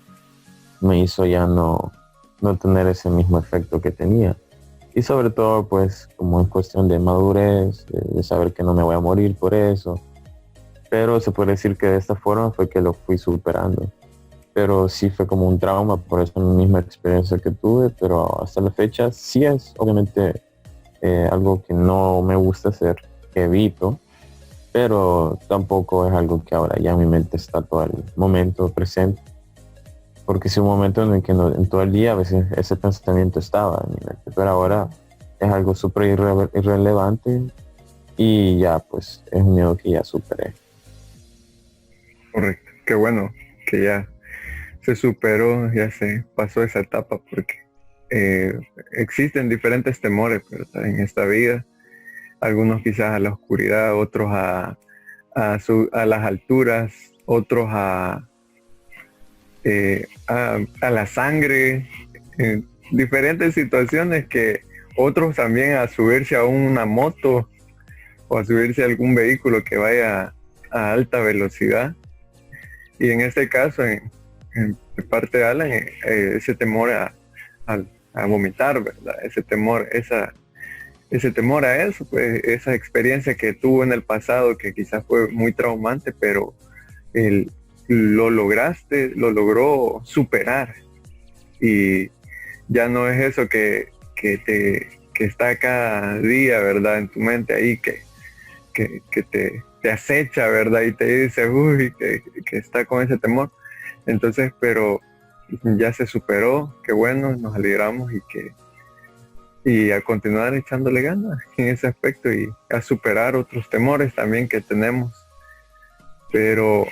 me hizo ya no tener ese mismo efecto que tenía. Y sobre todo, pues, como es cuestión de madurez, de saber que no me voy a morir por eso. Pero se puede decir que de esta forma fue que lo fui superando. Pero sí fue como un trauma por esa misma experiencia que tuve, pero hasta la fecha sí es obviamente algo que no me gusta hacer, que evito, pero tampoco es algo que ahora ya en mi mente está todo el momento presente, porque es un momento en el que en todo el día a veces ese pensamiento estaba en mi mente, pero ahora es algo súper irrelevante y ya pues es un miedo que ya superé. Correcto, qué bueno que ya se superó, ya se pasó esa etapa, porque existen diferentes temores, ¿verdad? En esta vida, algunos quizás a la oscuridad, otros a las alturas, otros a la sangre, diferentes situaciones, que otros también a subirse a una moto o a subirse a algún vehículo que vaya a alta velocidad. Y en este caso, en parte de Alan, ese temor a vomitar, ¿verdad? Ese temor a eso, pues esa experiencia que tuvo en el pasado, que quizás fue muy traumante, pero lo logró superar. Y ya no es eso que está cada día, ¿verdad? En tu mente ahí, que te acecha, ¿verdad? Y te dice, uy, que está con ese temor. Entonces, pero ya se superó, qué bueno, nos alegramos y a continuar echándole ganas en ese aspecto y a superar otros temores también que tenemos. Pero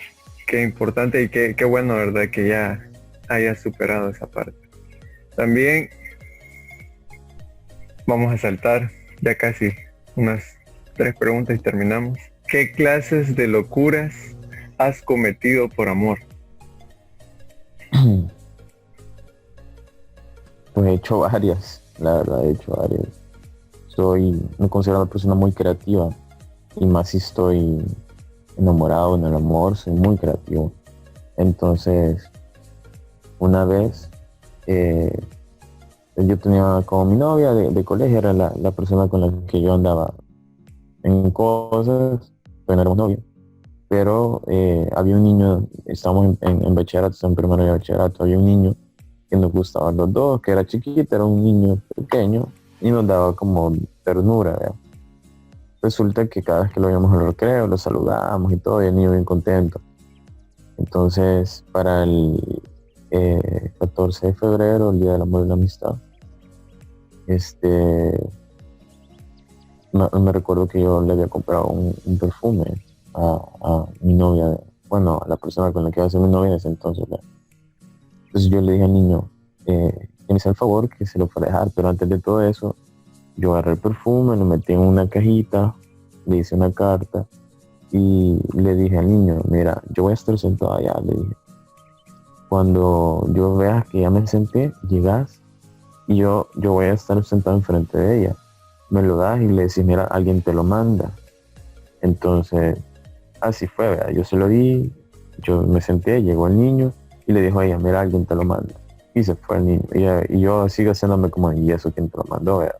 qué importante y qué bueno, ¿verdad? Que ya haya superado esa parte. También vamos a saltar ya casi unas 3 preguntas y terminamos. ¿Qué clases de locuras has cometido por amor? Pues he hecho varias, la verdad he hecho varias. Me considero una persona muy creativa y más si estoy enamorado en el amor, soy muy creativo. Entonces, una vez yo tenía como mi novia de colegio, era la persona con la que yo andaba en cosas, pues no éramos novios, pero había un niño, estábamos en bachillerato, en primero de bachillerato, había un niño que nos gustaba los dos, que era chiquito, era un niño pequeño y nos daba como ternura, ¿verdad? Resulta que cada vez que lo veíamos en el recreo, lo saludábamos y todo, y el niño bien contento. Entonces, para el 14 de febrero, el Día del Amor y la Amistad, me recuerdo que yo le había comprado un perfume a mi novia, bueno, a la persona con la que iba a ser mi novia en ese entonces, ¿verdad? Entonces yo le dije al niño que me hiciera el favor que se lo fuera a dejar, pero antes de todo eso, yo agarré el perfume, lo metí en una cajita, le hice una carta y le dije al niño, mira, yo voy a estar sentado allá, le dije. Cuando yo vea que ya me senté, llegas y yo voy a estar sentado enfrente de ella. Me lo das y le decís, mira, alguien te lo manda. Entonces, así fue, ¿verdad? Yo se lo di, yo me senté, llegó el niño y le dijo a ella, mira, alguien te lo manda. Y se fue el niño. Y yo sigo haciéndome como, ¿y eso quién te lo mandó, ¿verdad?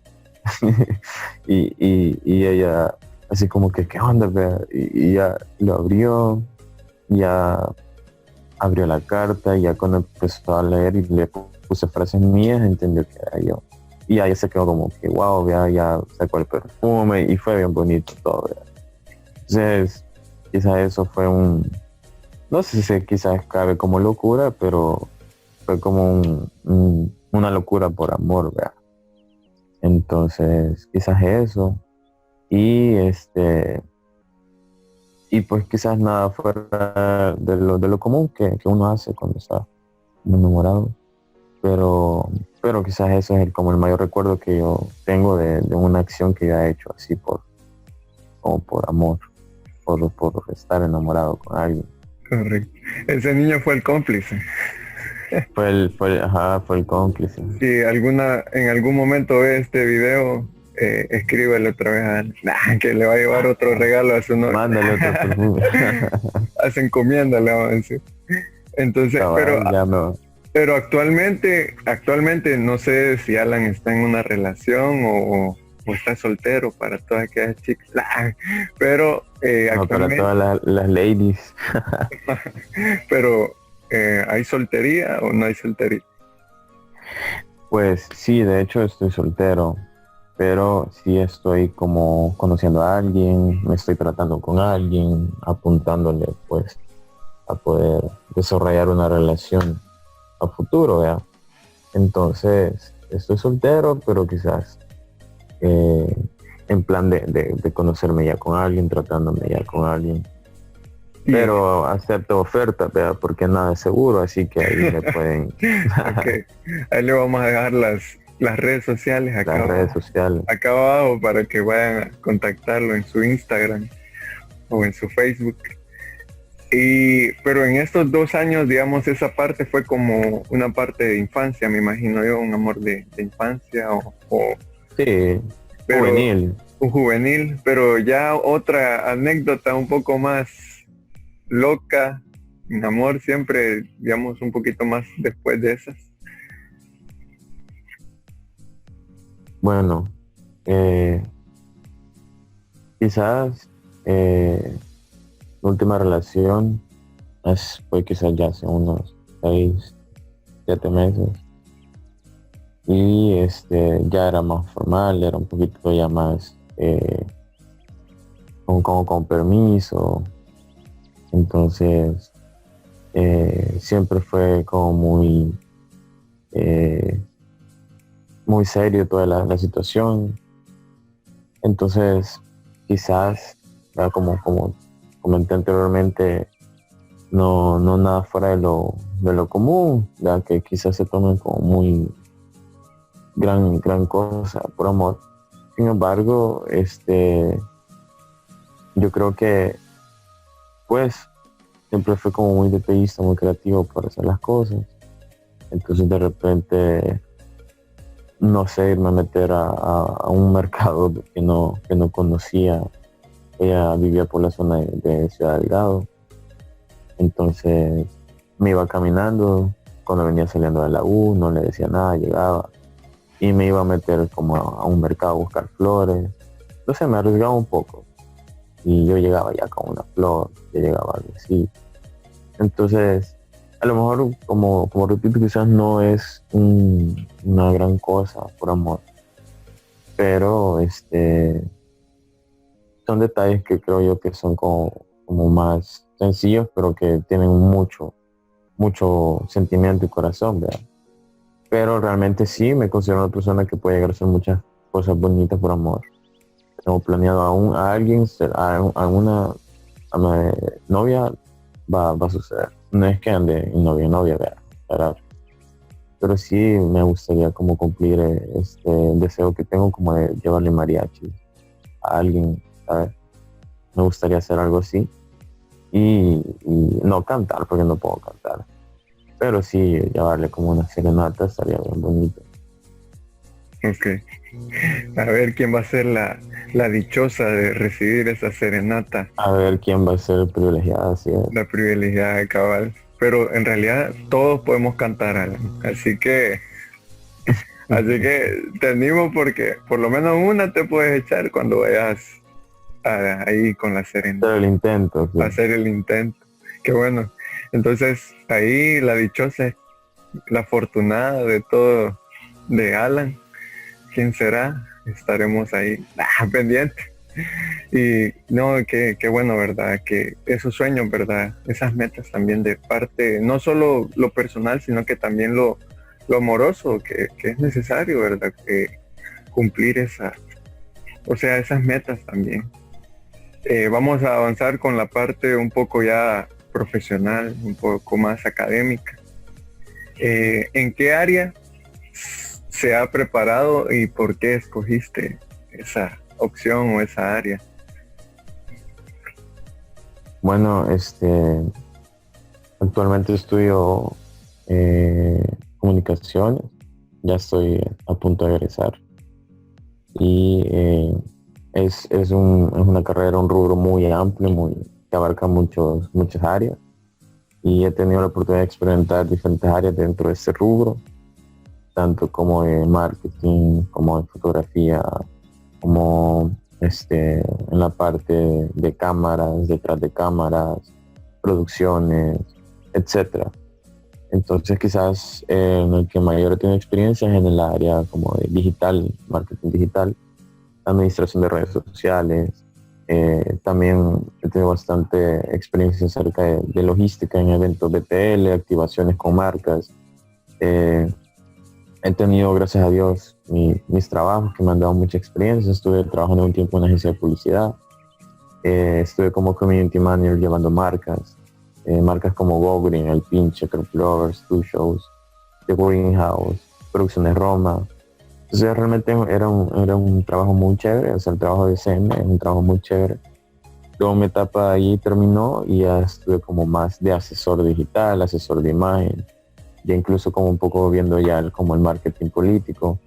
y ella, así como que, ¿qué onda, ¿verdad? Y ya lo abrió, ya abrió la carta, y ya cuando empezó a leer y le puse frases mías, entendió que era yo. Y ahí se quedó como que, wow, ya sacó el perfume y fue bien bonito todo, ¿verdad? Entonces, quizás eso fue no sé si quizás cabe como locura, pero fue como una locura por amor, ¿verdad? Entonces, quizás eso. Y y pues quizás nada fuera de lo común que uno hace cuando está enamorado. Pero quizás eso es como el mayor recuerdo que yo tengo de una acción que yo he hecho así como por amor, por estar enamorado con alguien. Correcto. Ese niño fue el cómplice. Fue el cómplice. Si en algún momento ve este video, escríbele otra vez a él. Nah, que le va a llevar otro regalo a su novia. Mándale otro perfume. Hace encomienda, le vamos a decir. Entonces, Cabal, ya me va. pero actualmente no sé si Alan está en una relación o está soltero para todas aquellas chicas. Nah, pero No, para actualmente, todas las ladies. pero ¿hay soltería o no hay soltería? Pues sí, de hecho estoy soltero, pero sí estoy como conociendo a alguien, me estoy tratando con alguien, apuntándole pues a poder desarrollar una relación a futuro, ¿ya? Entonces, estoy soltero, pero quizás en plan de conocerme ya con alguien, tratándome ya con alguien. Y- Pero acepto ofertas, ¿verdad? Porque nada es seguro, así que ahí me pueden Ok, ahí le vamos a dejar las redes sociales las redes sociales. acá abajo para que vayan a contactarlo en su Instagram o en su Facebook. Pero en estos 2 años, digamos, esa parte fue como una parte de infancia, me imagino yo, un amor de infancia Sí, pero juvenil. un juvenil, pero ya otra anécdota un poco más loca, un amor siempre, digamos, un poquito más después de esas. Bueno, eh, quizás la última relación fue quizás ya hace unos 6, 7 meses. Y ya era más formal, era un poquito ya más como con permiso. Entonces, siempre fue como eh, muy serio toda la situación. Entonces, quizás, ¿verdad? Como comenté anteriormente, no nada fuera de lo común, ya que quizás se tomen como muy gran cosa por amor. Sin embargo, yo creo que pues siempre fue como muy detallista, muy creativo por hacer las cosas. Entonces de repente, no sé, irme a meter a un mercado que no conocía. Ella vivía por la zona de Ciudad Delgado. Entonces me iba caminando, cuando venía saliendo de la U, no le decía nada, llegaba y me iba a meter como a un mercado a buscar flores. Entonces me arriesgaba un poco y yo llegaba ya con una flor, yo llegaba algo así. Entonces, a lo mejor, como repito, quizás no es una gran cosa por amor, pero son detalles que creo yo que son como más sencillos, pero que tienen mucho sentimiento y corazón, ¿verdad? Pero realmente sí me considero una persona que puede llegar a hacer muchas cosas bonitas por amor. Tengo planeado a alguien, a una novia, va a suceder. No es que ande en novia, ¿verdad? Pero sí me gustaría como cumplir este deseo que tengo como de llevarle mariachi a alguien, ¿sabes? Me gustaría hacer algo así y no cantar porque no puedo cantar, pero sí llevarle como una serenata estaría bien bonito. Ok. A ver quién va a ser la dichosa de recibir esa serenata, A ver quién va a ser el privilegiado, así es. la privilegiada de cabal. Pero en realidad todos podemos cantar, Alan. Así que te animo porque por lo menos una te puedes echar cuando vayas ahí con la serenata, Pero el intento, sí. a hacer el intento. Qué bueno. Entonces ahí la dichosa, la afortunada de todo, de Alan, ¿quién será? Estaremos ahí pendientes. Y no, qué bueno, ¿verdad? Que esos sueños, ¿verdad? Esas metas también de parte, no solo lo personal, sino que también lo amoroso, que es necesario, ¿verdad? Que cumplir esas metas también. Vamos a avanzar con la parte un poco ya profesional, un poco más académica. ¿En qué área se ha preparado y por qué escogiste esa opción o esa área? Bueno, actualmente estudio comunicaciones, ya estoy a punto de egresar y es una carrera, un rubro muy amplio, que abarca muchas áreas y he tenido la oportunidad de experimentar diferentes áreas dentro de ese rubro, tanto como de marketing, como de fotografía, como en la parte de cámaras, detrás de cámaras, producciones, etcétera. Entonces quizás en el que mayor tengo experiencia es en el área como de digital, marketing digital, administración de redes sociales. También he tenido bastante experiencia acerca de logística en eventos BTL, activaciones con marcas. He tenido, gracias a Dios, mis trabajos que me han dado mucha experiencia. Estuve trabajando un tiempo en una agencia de publicidad. Estuve como community manager llevando marcas como Go Green, El Pinche, Crop Lovers, Two Shows, The Greenhouse, Producciones Roma. Entonces realmente era un trabajo muy chévere, o sea, el trabajo de CM es un trabajo muy chévere. Luego mi etapa ahí terminó y ya estuve como más de asesor digital, asesor de imagen, ya incluso como un poco viendo ya como el marketing político.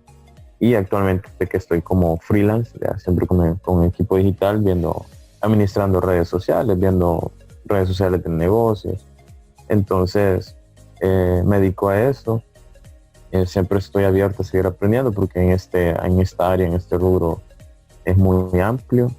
Y actualmente que estoy como freelance, ya siempre con equipo digital, administrando redes sociales, viendo redes sociales de negocios. Entonces me dedico a eso. Siempre estoy abierto a seguir aprendiendo porque en esta área, en este rubro, es muy amplio.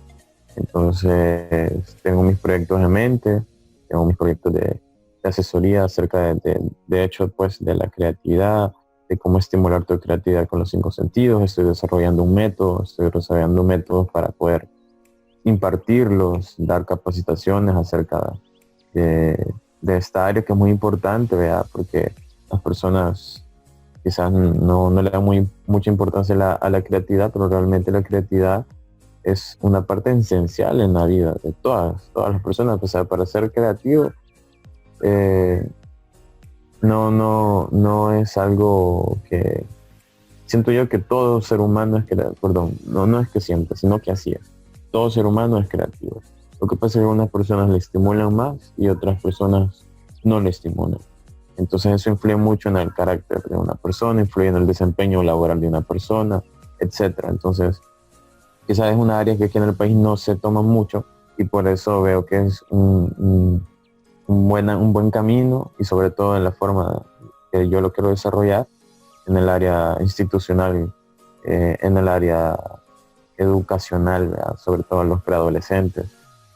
Entonces tengo mis proyectos en mente, tengo mis proyectos de asesoría acerca de hecho pues de la creatividad, de cómo estimular tu creatividad con los 5 sentidos. Estoy desarrollando métodos para poder impartirlos, dar capacitaciones acerca de esta área que es muy importante, ¿verdad? Porque las personas quizás no le dan mucha importancia a la creatividad, pero realmente la creatividad es una parte esencial en la vida de todas las personas. O sea, para ser creativo no es algo que siento yo que todo ser humano es creativo. Perdón, no es que sienta, sino que así es. Todo ser humano es creativo. Lo que pasa es que unas personas le estimulan más y otras personas no le estimulan. Entonces eso influye mucho en el carácter de una persona, influye en el desempeño laboral de una persona, etcétera. Entonces quizás es una área que aquí en el país no se toma mucho y por eso veo que es un buen camino y sobre todo en la forma que yo lo quiero desarrollar en el área institucional, en el área educacional, ¿verdad? Sobre todo en los preadolescentes.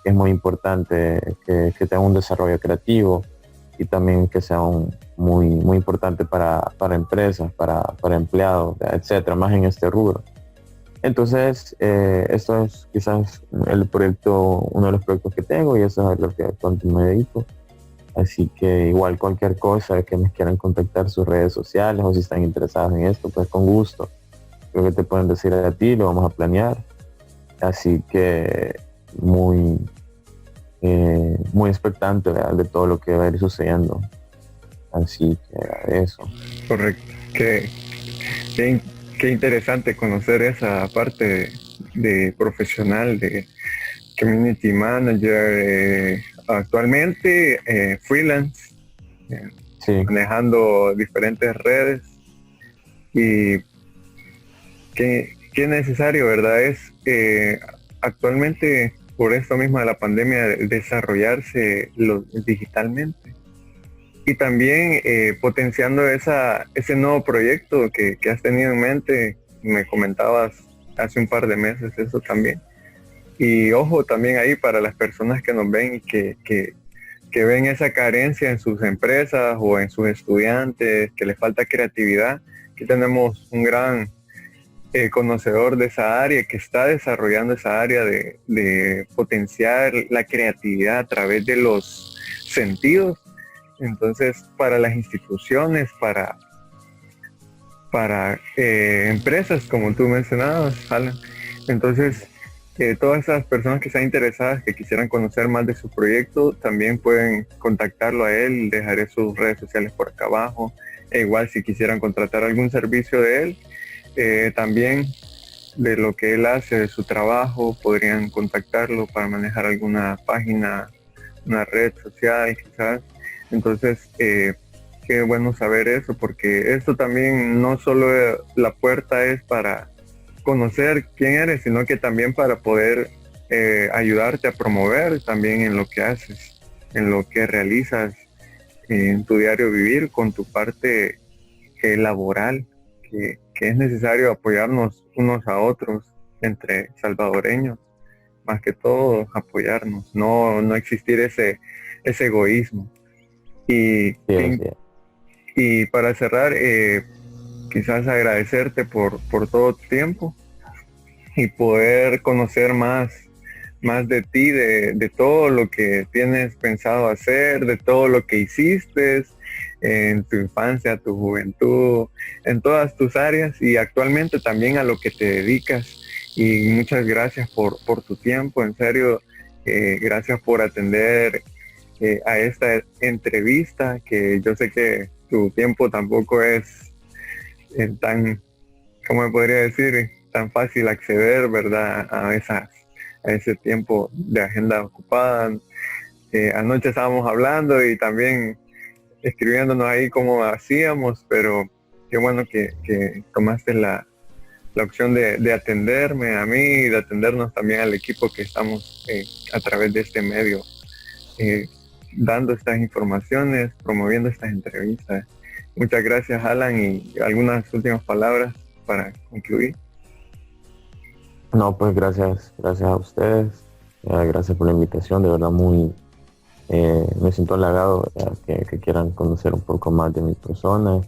Es muy importante que tenga un desarrollo creativo y también que sea muy importante para empresas, para empleados, etcétera, más en este rubro. Entonces, esto es quizás uno de los proyectos que tengo y eso es lo que actualmente me dedico. Así que igual cualquier cosa que me quieran contactar, sus redes sociales o si están interesados en esto, pues con gusto. Creo que te pueden decir a ti, lo vamos a planear. Así que muy expectante, ¿verdad?, de todo lo que va a ir sucediendo. Así que eso. Correcto. Qué interesante conocer esa parte de profesional, de community manager, actualmente freelance, Sí. manejando diferentes redes. Y qué necesario, ¿verdad? Es actualmente por esto mismo de la pandemia, desarrollarse digitalmente. Y también potenciando ese nuevo proyecto que has tenido en mente, me comentabas hace un par de meses eso también. Y ojo también ahí para las personas que nos ven y que ven esa carencia en sus empresas o en sus estudiantes, que les falta creatividad. Aquí tenemos un gran conocedor de esa área que está desarrollando esa área de potenciar la creatividad a través de los sentidos. Entonces, para las instituciones, para empresas, como tú mencionabas, Alan. Entonces, todas esas personas que están interesadas, que quisieran conocer más de su proyecto, también pueden contactarlo a él. Dejaré sus redes sociales por acá abajo. E igual, si quisieran contratar algún servicio de él, también de lo que él hace, de su trabajo, podrían contactarlo para manejar alguna página, una red social quizás. Entonces, qué bueno saber eso, porque esto también no solo la puerta es para conocer quién eres, sino que también para poder ayudarte a promover también en lo que haces, en lo que realizas en tu diario vivir, con tu parte laboral, que es necesario apoyarnos unos a otros entre salvadoreños, más que todo apoyarnos, no existir ese egoísmo. Y, Sí, y para cerrar, quizás agradecerte por todo tu tiempo y poder conocer más de ti, de todo lo que tienes pensado hacer, de todo lo que hiciste en tu infancia, tu juventud, en todas tus áreas y actualmente también a lo que te dedicas. Y muchas gracias por tu tiempo, en serio, gracias por atender a esta entrevista, que yo sé que tu tiempo tampoco es tan, ¿cómo me podría decir? Tan fácil acceder, ¿verdad? A ese tiempo de agenda ocupada. Anoche estábamos hablando y también escribiéndonos ahí cómo hacíamos, pero qué bueno que tomaste la opción de atenderme a mí y de atendernos también al equipo que estamos a través de este medio dando estas informaciones, promoviendo estas entrevistas. Muchas gracias, Alan, y algunas últimas palabras para concluir. No, pues gracias a ustedes, gracias por la invitación, de verdad me siento halagado que quieran conocer un poco más de mi persona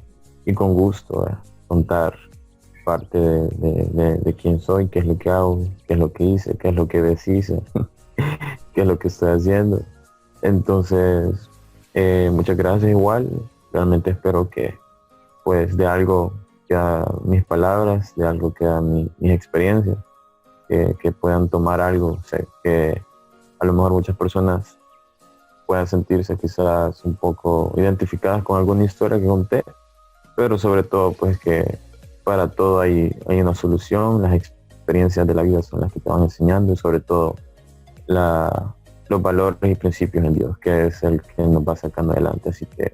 y con gusto contar parte de quién soy, qué es lo que hago, qué es lo que hice, qué es lo que deshice, qué es lo que estoy haciendo. Entonces, muchas gracias igual, realmente espero que pues de algo que a mis palabras, de algo que a mis experiencias, que puedan tomar algo, o sea, que a lo mejor muchas personas puedan sentirse quizás un poco identificadas con alguna historia que conté, pero sobre todo pues que para todo hay una solución, las experiencias de la vida son las que te van enseñando y sobre todo los valores y principios en Dios, que es el que nos va sacando adelante. Así que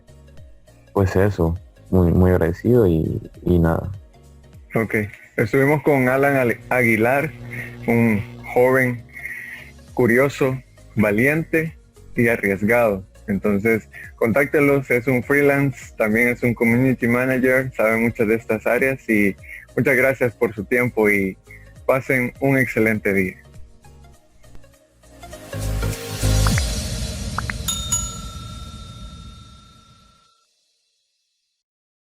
pues eso, muy agradecido y nada. Ok, estuvimos con Alan Aguilar, un joven curioso, valiente y arriesgado. Entonces, contáctelos, es un freelance, también es un community manager, sabe muchas de estas áreas y muchas gracias por su tiempo y pasen un excelente día.